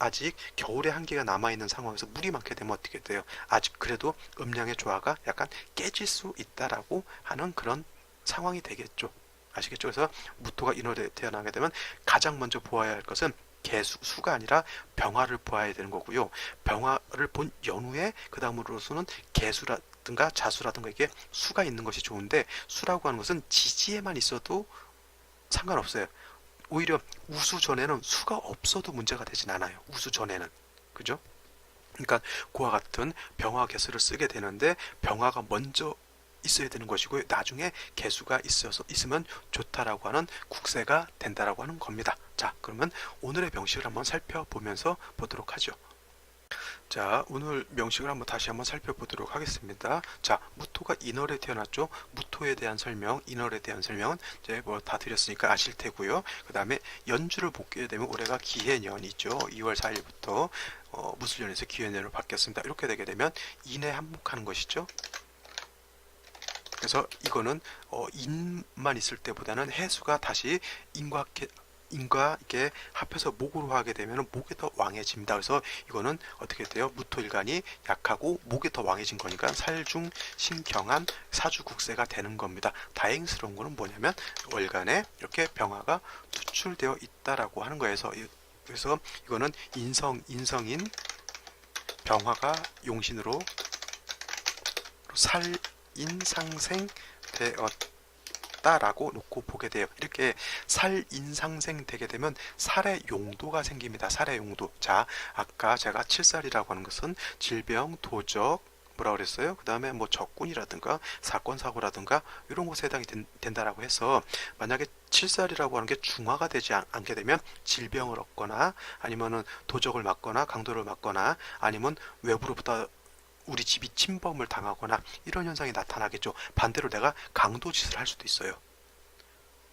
아직 겨울에 한기가 남아있는 상황에서 물이 많게 되면 어떻게 돼요? 아직 그래도 음양의 조화가 약간 깨질 수 있다라고 하는 그런 상황이 되겠죠. 아시겠죠? 그래서 무토가 인월에 태어나게 되면 가장 먼저 보아야 할 것은 수가 아니라 병화를 보아야 되는 거고요. 병화를 본 연후에 그 다음으로서는 개수라든가 자수라든가 이게 수가 있는 것이 좋은데 수라고 하는 것은 지지에만 있어도 상관없어요. 오히려 우수 전에는 수가 없어도 문제가 되진 않아요. 우수 전에는. 그죠? 그러니까 그와 같은 병화 개수를 쓰게 되는데 병화가 먼저 있어야 되는 것이고 나중에 개수가 있으면 좋다라고 하는 국세가 된다라고 하는 겁니다. 자, 그러면 오늘의 명식을 한번 살펴보면서 보도록 하죠. 자, 오늘 명식을 다시 한번 살펴보도록 하겠습니다. 자, 무토가 인월에 태어났죠. 무토에 대한 설명, 인월에 대한 설명은 이제 뭐 다 드렸으니까 아실 테고요. 그 다음에 연주를 보게 되면 올해가 기해년이죠. 2월 4일부터 무술년에서 기해년으로 바뀌었습니다. 이렇게 되게 되면 인에 한목하는 것이죠. 그래서 이거는 인만 있을 때보다는 해수가 다시 인과 이렇게 합해서 목으로 하게 되면 목이 더 왕해집니다. 그래서 이거는 어떻게 돼요? 무토일간이 약하고 목이 더 왕해진 거니까 살중 신경한 사주국세가 되는 겁니다. 다행스러운 거는 뭐냐면 월간에 이렇게 병화가 투출되어 있다라고 하는 거예요. 그래서 이거는 인성인 병화가 용신으로 살인상생 되었다라고 놓고 보게 돼요. 이렇게 살인상생 되게 되면 살의 용도가 생깁니다. 살의 용도. 자, 아까 제가 칠살이라고 하는 것은 질병, 도적, 뭐라 그랬어요? 그 다음에 뭐 적군이라든가 사건 사고라든가 이런 것에 해당이 된다라고 해서 만약에 칠살이라고 하는 게 중화가 되지 않게 되면 질병을 얻거나 아니면은 도적을 맞거나 강도를 맞거나 아니면 외부로부터 우리 집이 침범을 당하거나 이런 현상이 나타나겠죠. 반대로 내가 강도짓을 할 수도 있어요.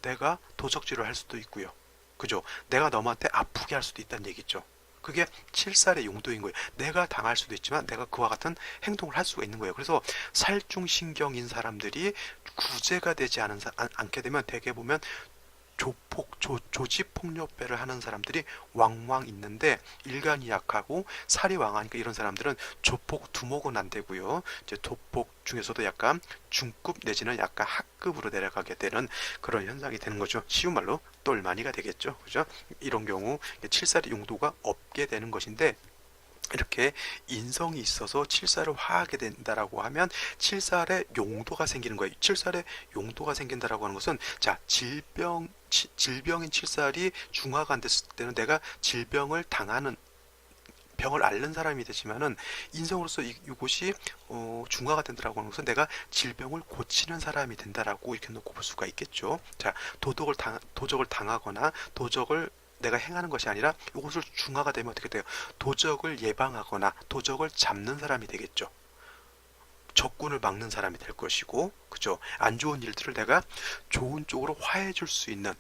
내가 도적질을 할 수도 있고요. 그죠? 내가 너한테 아프게 할 수도 있다는 얘기죠. 그게 칠살의 용도인 거예요. 내가 당할 수도 있지만 내가 그와 같은 행동을 할 수가 있는 거예요. 그래서 살중신경인 사람들이 구제가 되지 않게 되면 대개 보면 조직폭력배를 하는 사람들이 왕왕 있는데 일간이 약하고 살이 왕하니까 이런 사람들은 조폭 두목은 안 되고요. 이제 도폭 중에서도 약간 중급 내지는 약간 하급으로 내려가게 되는 그런 현상이 되는 거죠. 쉬운 말로 똘마니가 되겠죠. 그죠? 이런 경우 칠살의 용도가 없게 되는 것인데 이렇게 인성이 있어서 칠살을 화하게 된다라고 하면 칠살의 용도가 생기는 거예요. 칠살의 용도가 생긴다라고 하는 것은 자, 질병인 칠살이 중화가 안 됐을 때는 내가 질병을 당하는 병을 앓는 사람이 되지만은 인성으로서 이곳이 중화가 된다라고 하는 것은 내가 질병을 고치는 사람이 된다라고 이렇게 놓고 볼 수가 있겠죠. 자, 도적을 당하거나 도적을 내가 행하는 것이 아니라 이것을 중화가 되면 어떻게 돼요? 도적을 예방하거나 도적을 잡는 사람이 되겠죠. 적군을 막는 사람이 될 것이고, 그죠? 안 좋은 일들을 내가 좋은 쪽으로 화해 줄 수 있는,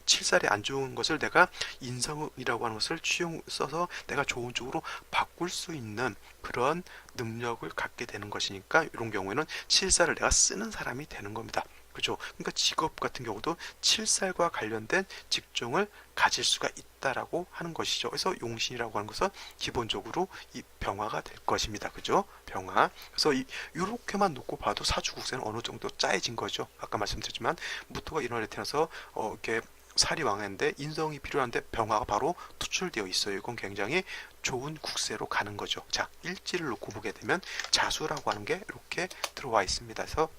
칠살이 안 좋은 것을 내가 인성이라고 하는 것을 써서 내가 좋은 쪽으로 바꿀 수 있는 그런 능력을 갖게 되는 것이니까, 이런 경우에는 칠살을 내가 쓰는 사람이 되는 겁니다. 그죠? 그러니까 직업 같은 경우도 칠살과 관련된 직종을 가질 수가 있다라고 하는 것이죠. 그래서 용신이라고 하는 것은 기본적으로 이 병화가 될 것입니다. 그죠? 병화. 그래서 이렇게만 놓고 봐도 사주국세는 어느 정도 짜여진 거죠. 아까 말씀드렸지만 무토가 인월에 태어나서 이렇게 살이 왕인데 인성이 필요한데 병화가 바로 투출되어 있어요. 이건 굉장히 좋은 국세로 가는 거죠. 자, 일지를 놓고 보게 되면 자수라고 하는 게 이렇게 들어와 있습니다. 그래서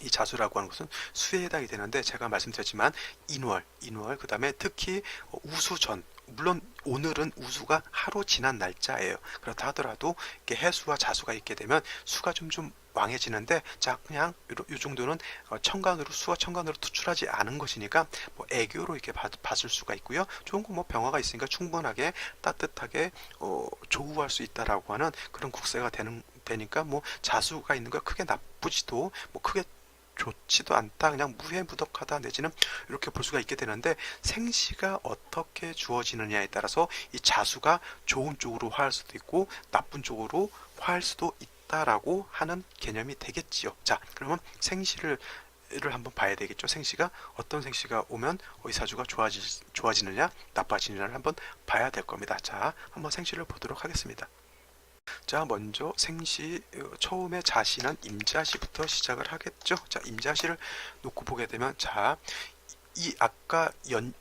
이 자수라고 하는 것은 수에 해당이 되는데, 제가 말씀드렸지만 인월, 그 다음에 특히 우수전, 물론 오늘은 우수가 하루 지난 날짜예요. 그렇다 하더라도 이렇게 해수와 자수가 있게 되면 수가 좀 왕해지는데, 자, 그냥 요 정도는 천간으로, 수와 천간으로 투출하지 않은 것이니까 뭐 애교로 이렇게 봤을 수가 있고요. 좋은 거 뭐 병화가 있으니까 충분하게 따뜻하게 조우할 수 있다라고 하는 그런 국세가 되니까 뭐 자수가 있는 거 크게 나쁘지도 뭐 크게 좋지도 않다, 그냥 무해무덕하다 내지는 이렇게 볼 수가 있게 되는데, 생시가 어떻게 주어지느냐에 따라서 이 자수가 좋은 쪽으로 화할 수도 있고 나쁜 쪽으로 화할 수도 있다라고 하는 개념이 되겠지요. 자, 그러면 생시를 한번 봐야 되겠죠. 생시가 어떤 생시가 오면 이 사주가 좋아지느냐 나빠지느냐를 한번 봐야 될 겁니다. 자, 한번 생시를 보도록 하겠습니다. 자, 먼저 생시 처음에 자시는 임자시부터 시작을 하겠죠. 자, 임자시를 놓고 보게 되면, 자, 이 아까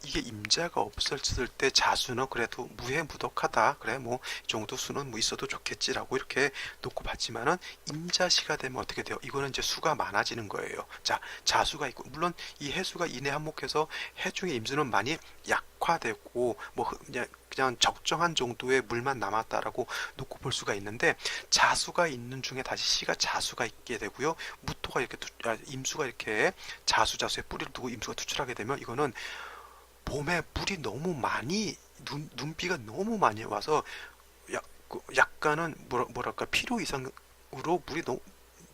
이게 임자가 없었을 때 자수는 그래도 무해무덕하다, 그래 뭐 이 정도 수는 뭐 있어도 좋겠지라고 이렇게 놓고 봤지만은, 임자시가 되면 어떻게 돼요? 이거는 이제 수가 많아지는 거예요. 자, 자수가 있고, 물론 이 해수가 인해 한목해서 해 중에 임수는 많이 약화되고 뭐 그냥 적정한 정도의 물만 남았다라고 놓고 볼 수가 있는데, 자수가 있는 중에 다시 시가 자수가 있게 되고요. 무토가 이렇게 임수가 이렇게 자수에 뿌리를 두고 임수가 투출하게 되면, 이거는 봄에 물이 너무 많이 눈비가 너무 많이 와서 약간은 뭐랄까 필요 이상으로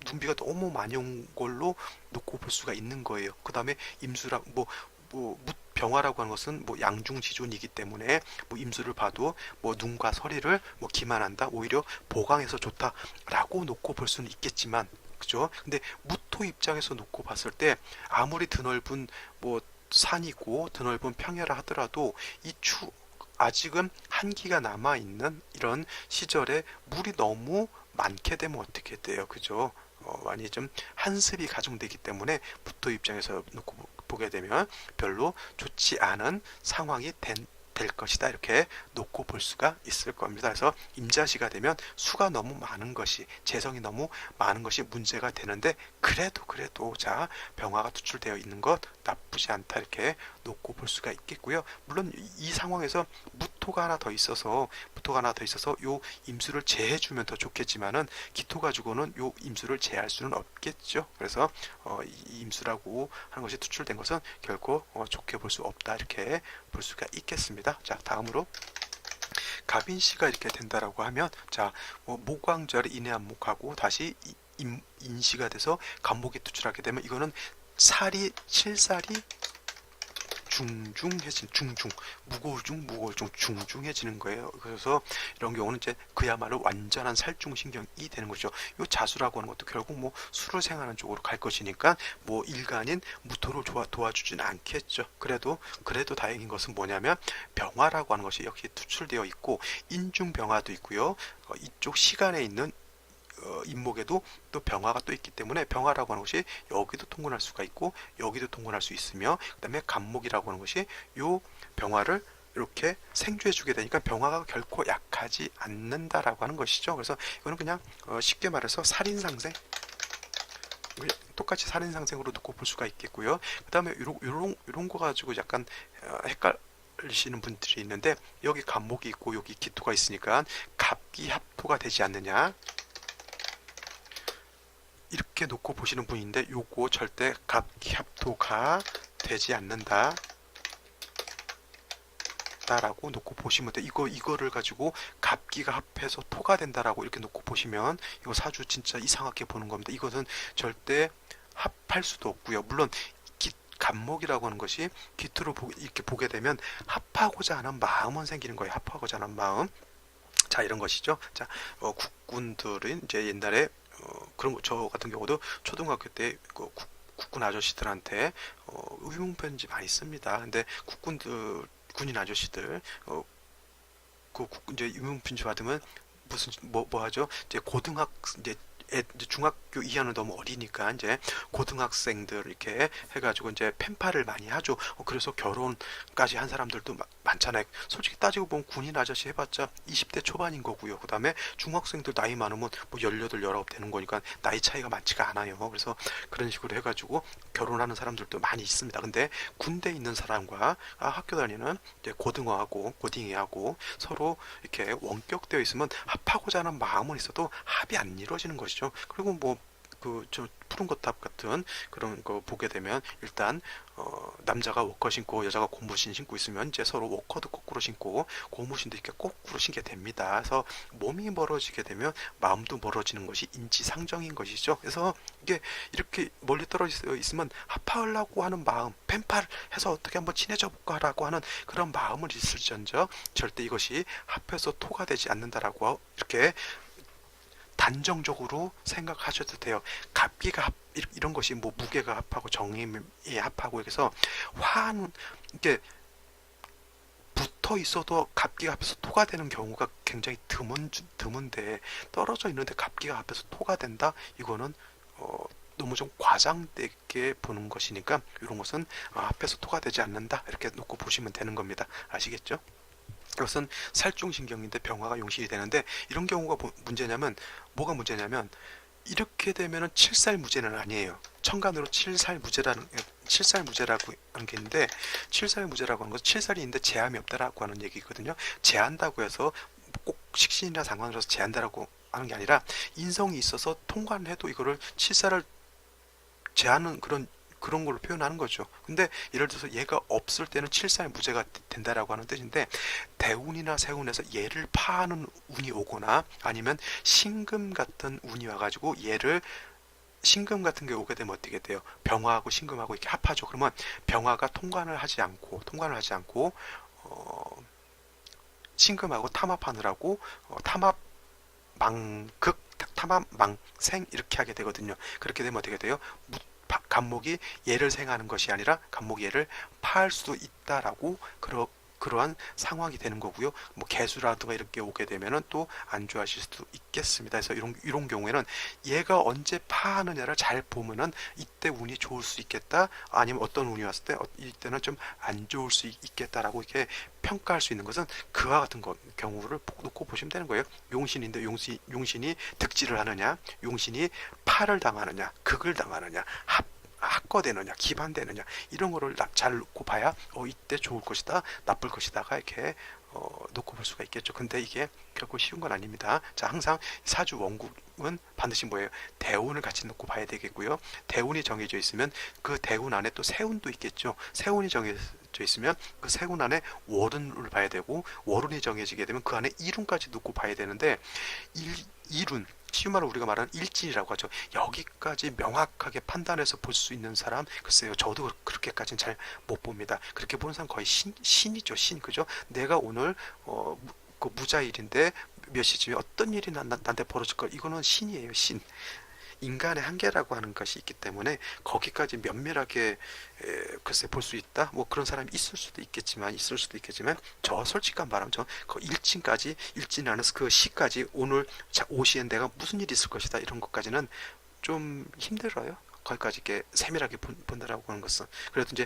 눈비가 너무 많이 온 걸로 놓고 볼 수가 있는 거예요. 그 다음에 임수랑 병화라고 하는 것은 뭐 양중지존이기 때문에 뭐 임수를 봐도 뭐 눈과 서리를 뭐 기만한다, 오히려 보강해서 좋다라고 놓고 볼 수는 있겠지만, 그죠? 근데 무토 입장에서 놓고 봤을 때, 아무리 드넓은 뭐 산이고 드넓은 평야라 하더라도 아직은 한기가 남아 있는 이런 시절에 물이 너무 많게 되면 어떻게 돼요, 그죠? 많이 좀 한습이 가중되기 때문에 무토 입장에서 놓고 보게 되면 별로 좋지 않은 상황이 될 것이다, 이렇게 놓고 볼 수가 있을 겁니다. 그래서 임자시가 되면 수가 너무 많은 것이, 재성이 너무 많은 것이 문제가 되는데, 그래도 자, 병화가 투출되어 있는 것 나쁘지 않다, 이렇게 놓고 볼 수가 있겠고요. 물론 이 상황에서 무토가 하나 더 있어서 요 임수를 제해주면 더 좋겠지만은, 기토 가지고는 요 임수를 제할 수는 없겠죠. 그래서 이 임수라고 하는 것이 투출된 것은 결코 좋게 볼 수 없다, 이렇게 볼 수가 있겠습니다. 자, 다음으로 갑인시가 이렇게 된다라고 하면, 자, 목왕절에 인해한목하고 다시 인시가 돼서 간목이 투출하게 되면, 이거는 칠살이 무거울 중 중중해지는 거예요. 그래서 이런 경우는 이제 그야말로 완전한 살중신경이 되는 거죠. 이 자수라고 하는 것도 결국 뭐 수를 생하는 쪽으로 갈 것이니까 뭐 일간인 무토를 도와주지는 않겠죠. 그래도 다행인 것은 뭐냐면, 병화라고 하는 것이 역시 투출되어 있고 인중병화도 있고요. 이쪽 시간에 있는 인목에도 또 병화가 또 있기 때문에, 병화라고 하는 것이 여기도 통근할 수가 있고 여기도 통근할 수 있으며, 그 다음에 간목이라고 하는 것이 요 병화를 이렇게 생주해 주게 되니까 병화가 결코 약하지 않는다라고 하는 것이죠. 그래서 이거는 그냥 쉽게 말해서 살인상생, 똑같이 살인상생으로 놓고 볼 수가 있겠고요. 그 다음에 요런 거 가지고 약간 헷갈리시는 분들이 있는데, 여기 간목이 있고 여기 기토가 있으니까 갑기합토가 되지 않느냐, 이렇게 놓고 보시는 분인데, 요거 절대 갑기합토가 되지 않는다. 있다라고 놓고 보시면 돼. 이거를 가지고 갑기가 합해서 토가 된다라고 이렇게 놓고 보시면 이거 사주 진짜 이상하게 보는 겁니다. 이것은 절대 합할 수도 없고요. 물론 갑목이라고 하는 것이 깃으로 이렇게 보게 되면 합하고자 하는 마음은 생기는 거예요. 합하고자 하는 마음. 자, 이런 것이죠. 자, 국군들은 이제 옛날에 그런 거, 저 같은 경우도 초등학교 때 국군 아저씨들한테 의문편지 많이 씁니다. 근데 군인 아저씨들 이제 의문편지 받으면 무슨 뭐 하죠? 이제 이제 중학교 2학년 너무 어리니까 이제 고등학생들 이렇게 해가지고 이제 펜팔을 많이 하죠. 그래서 결혼까지 한 사람들도 많잖아요. 솔직히 따지고 보면 군인 아저씨 해봤자 20대 초반인 거고요. 그 다음에 중학생들 나이 많으면 뭐 18, 19 되는 거니까 나이 차이가 많지가 않아요. 그래서 그런 식으로 해가지고 결혼하는 사람들도 많이 있습니다. 근데 군대에 있는 사람과 학교 다니는 이제 고딩이하고 서로 이렇게 원격되어 있으면 합하고자 하는 마음은 있어도 합이 안 이루어지는 것이죠. 그리고 뭐 저 푸른 거탑 같은 그런 거 보게 되면 일단 남자가 워커 신고 여자가 고무신 신고 있으면 이제 서로 워커도 거꾸로 신고 고무신도 이렇게 거꾸로 신게 됩니다. 그래서 몸이 멀어지게 되면 마음도 멀어지는 것이 인지상정인 것이죠. 그래서 이게 이렇게 멀리 떨어져 있으면 합하려고 하는 마음, 펜팔 해서 어떻게 한번 친해져 볼까라고 하는 그런 마음을 있을지언정 절대 이것이 합해서 토가 되지 않는다라고 이렇게 단정적으로 생각하셔도 돼요. 갑기가 이런 것이 뭐 무게가 합하고 정임이 합하고 해서 화는 이게 붙어 있어도 갑기가 합해서 토가 되는 경우가 굉장히 드문데 떨어져 있는데 갑기가 합해서 토가 된다? 이거는 너무 좀 과장되게 보는 것이니까 이런 것은 합해서 토가 되지 않는다 이렇게 놓고 보시면 되는 겁니다. 아시겠죠? 이것은 살중신경인데 병화가 용신이 되는데 이런 경우가 뭐가 문제냐면 이렇게 되면은 칠살무제는 아니에요. 천간으로 칠살무제라고 하는 게 있는데 칠살무제라고 하는 것은 칠살이 있는데 제함이 없다라고 하는 얘기거든요. 제한다고 해서 꼭 식신이나 상관으로서 제한다라고 하는 게 아니라 인성이 있어서 통관을 해도 이거를 칠살을 제하는 그런 걸로 표현하는 거죠. 근데 예를 들어서 얘가 없을 때는 칠살 무죄가 된다라고 하는 뜻인데 대운이나 세운에서 얘를 파하는 운이 오거나 아니면 신금 같은 운이 와가지고 얘를 신금 같은 게 오게 되면 어떻게 돼요? 병화하고 신금하고 이렇게 합하죠. 그러면 병화가 통관을 하지 않고 신금하고 탐합하느라고 탐합망생 이렇게 하게 되거든요. 그렇게 되면 어떻게 돼요? 간목이 얘를 생하는 것이 아니라 간목이 얘를 파할 수도 있다라고 그러한 상황이 되는 거고요. 뭐 개수라든가 이렇게 오게 되면은 또 안 좋아하실 수도 있겠습니다. 그래서 이런 경우에는 얘가 언제 파하느냐를 잘 보면은 이때 운이 좋을 수 있겠다. 아니면 어떤 운이 왔을 때 이때는 좀 안 좋을 수 있겠다라고 이렇게 평가할 수 있는 것은 그와 같은 경우를 놓고 보시면 되는 거예요. 용신인데 용신이 득지를 하느냐, 용신이 파를 당하느냐, 극을 당하느냐, 합거되느냐 기반되느냐 이런 거를 잘 놓고 봐야 이때 좋을 것이다 나쁠 것이다가 이렇게 놓고 볼 수가 있겠죠. 근데 이게 결코 쉬운 건 아닙니다. 자, 항상 사주 원국은 반드시 뭐예요? 대운을 같이 놓고 봐야 되겠고요. 대운이 정해져 있으면 그 대운 안에 또 세운도 있겠죠. 세운이 정해져 있으면 그 세운 안에 월운을 봐야 되고 월운이 정해지게 되면 그 안에 일운까지 놓고 봐야 되는데 일운 쉬운 말로 우리가 말하는 일진이라고 하죠. 여기까지 명확하게 판단해서 볼 수 있는 사람 글쎄요. 저도 그렇게까지는 잘 못 봅니다. 그렇게 보는 사람 거의 신이죠. 신 그죠? 내가 오늘 그 무자일인데 몇 시쯤에 어떤 일이 나한테 벌어질 걸 이거는 신이에요. 신. 인간의 한계라고 하는 것이 있기 때문에 거기까지 면밀하게 글쎄 볼 수 있다. 뭐 그런 사람이 있을 수도 있겠지만 저 솔직한 말하면 그 일진하는 그 시까지 오늘 오시엔 내가 무슨 일이 있을 것이다 이런 것까지는 좀 힘들어요. 거기까지 이렇게 세밀하게 본다라고 하는 것은 그래도 이제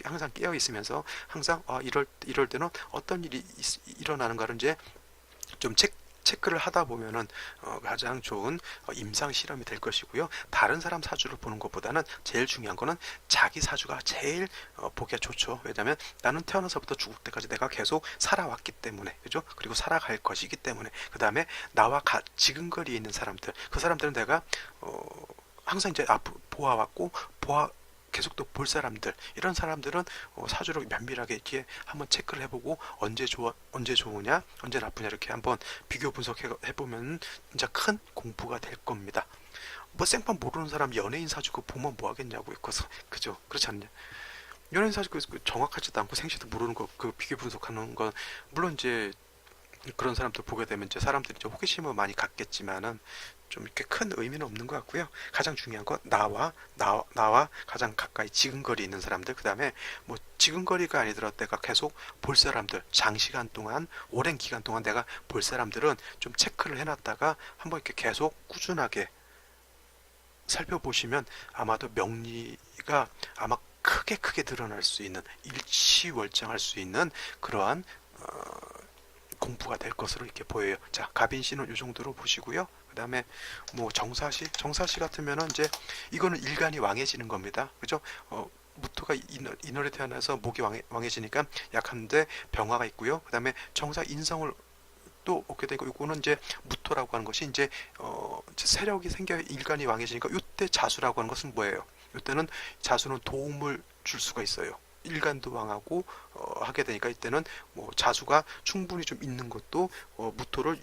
항상 깨어 있으면서 항상 이럴 때는 어떤 일이 일어나는가를 이제 좀 체크를 하다 보면은 가장 좋은 임상 실험이 될 것이고요. 다른 사람 사주를 보는 것보다는 제일 중요한 거는 자기 사주가 제일 보기가 좋죠. 왜냐하면 나는 태어나서부터 죽을 때까지 내가 계속 살아왔기 때문에, 그죠? 그리고 살아갈 것이기 때문에 그 다음에 나와 지근거리에 있는 사람들, 그 사람들은 내가 항상 이제 보아왔고 계속 또 볼 사람들, 이런 사람들은 사주를 면밀하게 이렇게 한번 체크를 해보고 언제 좋으냐, 언제 나쁘냐 이렇게 한번 비교 분석해 보면 진짜 큰 공부가 될 겁니다. 뭐 생판 모르는 사람 연예인 사주 그거 보면 뭐 하겠냐고요. 그죠? 그렇지 않냐? 연예인 사주 그 정확하지도 않고 생시도 모르는 거 그 비교 분석하는 건 물론 이제 그런 사람들 보게 되면 이제 사람들이 이제 호기심을 많이 갖겠지만은 좀 이렇게 큰 의미는 없는 것 같고요. 가장 중요한 건 나와 가장 가까이 지근거리 있는 사람들, 그 다음에 뭐 지근거리가 아니더라도 내가 계속 볼 사람들, 장시간 동안, 오랜 기간 동안 내가 볼 사람들은 좀 체크를 해놨다가 한번 이렇게 계속 꾸준하게 살펴보시면 아마도 명리가 아마 크게 드러날 수 있는, 일치월장할 수 있는 그러한 공부가 될 것으로 이렇게 보여요. 자, 가빈 씨는 이 정도로 보시고요. 그 다음에 뭐 정사시 같으면은 이제 이거는 일간이 왕해지는 겁니다. 그죠? 무토가 인월에 태어나서 목이 왕해지니까 약한데 병화가 있고요. 그 다음에 정사 인성을 또 얻게 되고, 이거는 이제 무토라고 하는 것이 이제 세력이 생겨 일간이 왕해지니까 이때 자수라고 하는 것은 뭐예요? 이때는 자수는 도움을 줄 수가 있어요. 일간도 왕하고 하게 되니까 이때는 뭐 자수가 충분히 좀 있는 것도 무토를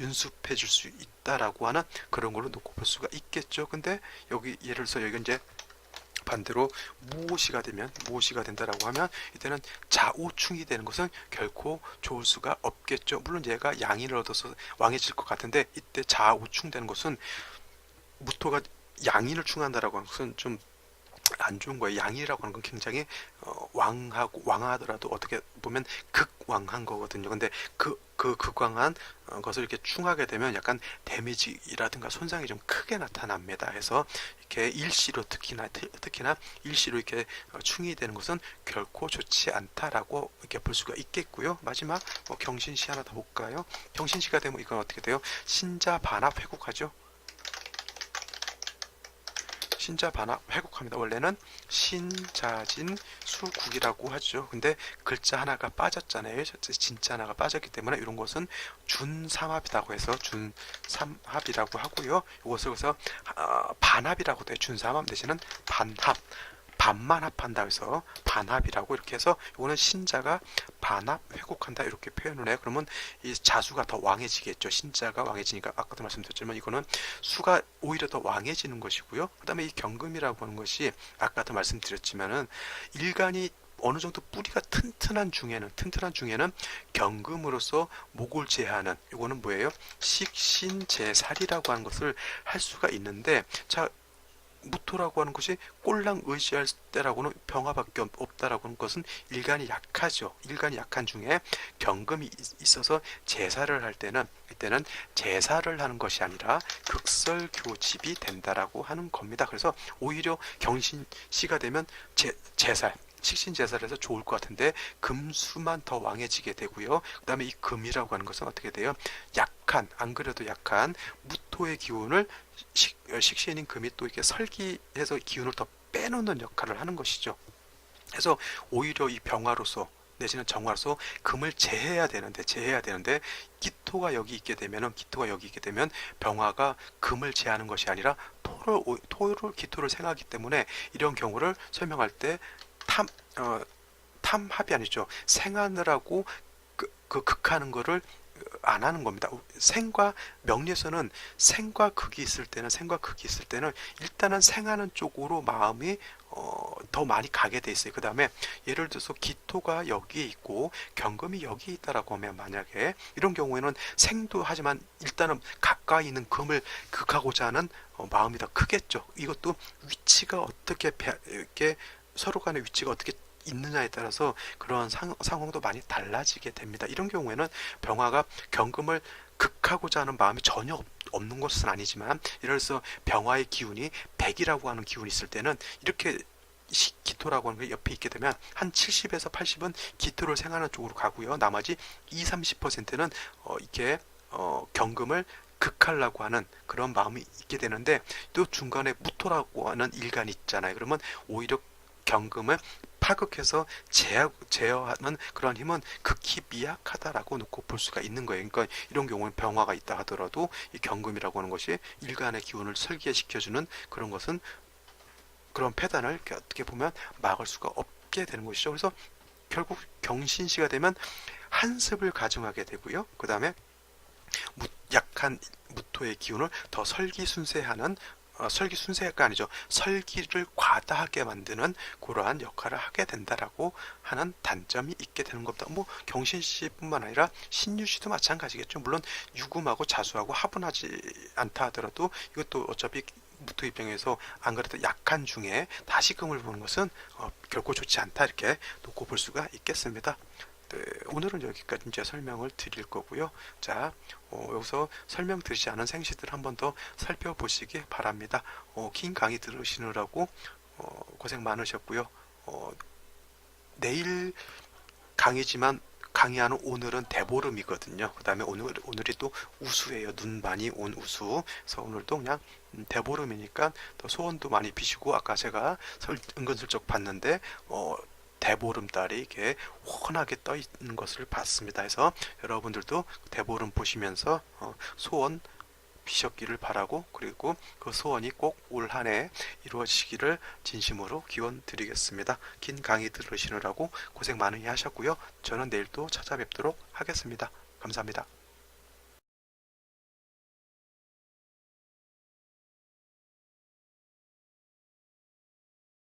윤습해 줄 수 있다라고 하는 그런 걸로 놓고 볼 수가 있겠죠. 근데 여기 예를 들어서 여기 이제 반대로 무오시가 된다라고 하면 이때는 자오충이 되는 것은 결코 좋을 수가 없겠죠. 물론 얘가 양인을 얻어서 왕해질 것 같은데 이때 자오충 되는 것은 무토가 양인을 충한다라고 하는 것은 좀 안 좋은 거예요. 양이라고 하는 건 굉장히 왕하더라도 어떻게 보면 극왕한 거거든요. 근데 극왕한 것을 이렇게 충하게 되면 약간 데미지라든가 손상이 좀 크게 나타납니다. 해서 이렇게 일시로 특히나 일시로 이렇게 충이 되는 것은 결코 좋지 않다라고 이렇게 볼 수가 있겠고요. 마지막 경신시 하나 더 볼까요? 경신시가 되면 이건 어떻게 돼요? 신자 반합 회국하죠. 신자 반합 회국합니다. 원래는 신자진 수국이라고 하죠. 근데 글자 하나가 빠졌잖아요. 진짜 하나가 빠졌기 때문에 이런 것은 준삼합이라고 해서 준삼합이라고 하고요. 이것을 그래서 반합이라고 돼요. 준삼합 대신은 반합, 반만 합한다 해서 반합이라고 이렇게 해서 이거는 신자가 반합 회국한다 이렇게 표현을 해요. 그러면 이 자수가 더 왕해지겠죠. 신자가 왕해지니까 아까도 말씀드렸지만 이거는 수가 오히려 더 왕해지는 것이고요. 그 다음에 이 경금이라고 하는 것이 아까도 말씀드렸지만은 일간이 어느 정도 뿌리가 튼튼한 중에는 경금으로서 목을 제하는, 이거는 뭐예요? 식신제살이라고 하는 것을 할 수가 있는데, 자, 무토라고 하는 것이 꼴랑 의지할 때라고는 병화밖에 없다라고 하는 것은 일간이 약하죠. 일간이 약한 중에 경금이 있어서 제사를 할 때는 이때는 제사를 하는 것이 아니라 극설교집이 된다라고 하는 겁니다. 그래서 오히려 경신시가 되면 제살 식신제사를 해서 좋을 것 같은데 금수만 더 왕해지게 되고요. 그 다음에 이 금이라고 하는 것은 어떻게 돼요? 안 그래도 약한 무토의 기운을 식신인 금이 또 이렇게 설기해서 기운을 더 빼놓는 역할을 하는 것이죠. 그래서 오히려 이 병화로서 내지는 정화로서 금을 제해야 되는데 기토가 여기 있게 되면 병화가 금을 제하는 것이 아니라 기토를 생하기 때문에 이런 경우를 설명할 때 탐합이 아니죠. 생하느라고 극하는 거를 안 하는 겁니다. 명리에서는 생과 극이 있을 때는 일단은 생하는 쪽으로 마음이 더 많이 가게 돼 있어요. 그 다음에 예를 들어서 기토가 여기에 있고 경금이 여기에 있다라고 하면 만약에 이런 경우에는 생도 하지만 일단은 가까이 있는 금을 극하고자 하는 마음이 더 크겠죠. 이것도 위치가 어떻게 이렇게 서로 간의 위치가 어떻게 있느냐에 따라서 그런 상황도 많이 달라지게 됩니다. 이런 경우에는 병화가 경금을 극하고자 하는 마음이 전혀 없는 것은 아니지만, 예를 들어서 병화의 기운이 백이라고 하는 기운이 있을 때는 이렇게 기토라고 하는 게 옆에 있게 되면 한 70에서 80은 기토를 생하는 쪽으로 가고요. 나머지 20-30%는 이렇게 경금을 극하려고 하는 그런 마음이 있게 되는데, 또 중간에 무토라고 하는 일간이 있잖아요. 그러면 오히려 경금을 파극해서 제어하는 그런 힘은 극히 미약하다라고 놓고 볼 수가 있는 거예요. 그러니까 이런 경우는 병화가 있다 하더라도 이 경금이라고 하는 것이 일간의 기운을 설계시켜주는 그런 것은 그런 패단을 이렇게 어떻게 보면 막을 수가 없게 되는 것이죠. 그래서 결국 경신시가 되면 한습을 가중하게 되고요. 그 다음에 약한 무토의 기운을 더 설기순세하는 설기순세가 아니죠. 설기를 과다하게 만드는 그러한 역할을 하게 된다라고 하는 단점이 있게 되는 겁니다. 뭐 경신씨뿐만 아니라 신유씨도 마찬가지겠죠. 물론 유금하고 자수하고 화분하지 않다 하더라도 이것도 어차피 무토 입장에서 안 그래도 약한 중에 다시금을 보는 것은 결코 좋지 않다 이렇게 놓고 볼 수가 있겠습니다. 네, 오늘은 여기까지 이제 설명을 드릴 거고요. 자, 여기서 설명드리지 않은 생시들 한 번 더 살펴보시기 바랍니다. 긴 강의 들으시느라고 고생 많으셨고요. 내일 강의지만 강의하는 오늘은 대보름이거든요. 그 다음에 오늘이 또 우수예요. 눈 많이 온 우수. 그래서 오늘도 그냥 대보름이니까 또 소원도 많이 비시고 아까 제가 은근슬쩍 봤는데 대보름달이 이렇게 훤하게 떠 있는 것을 봤습니다. 해서 여러분들도 대보름 보시면서 소원 비셨기를 바라고 그리고 그 소원이 꼭 올 한 해 이루어지기를 진심으로 기원 드리겠습니다. 긴 강의 들으시느라고 고생 많이 하셨고요. 저는 내일 또 찾아뵙도록 하겠습니다. 감사합니다.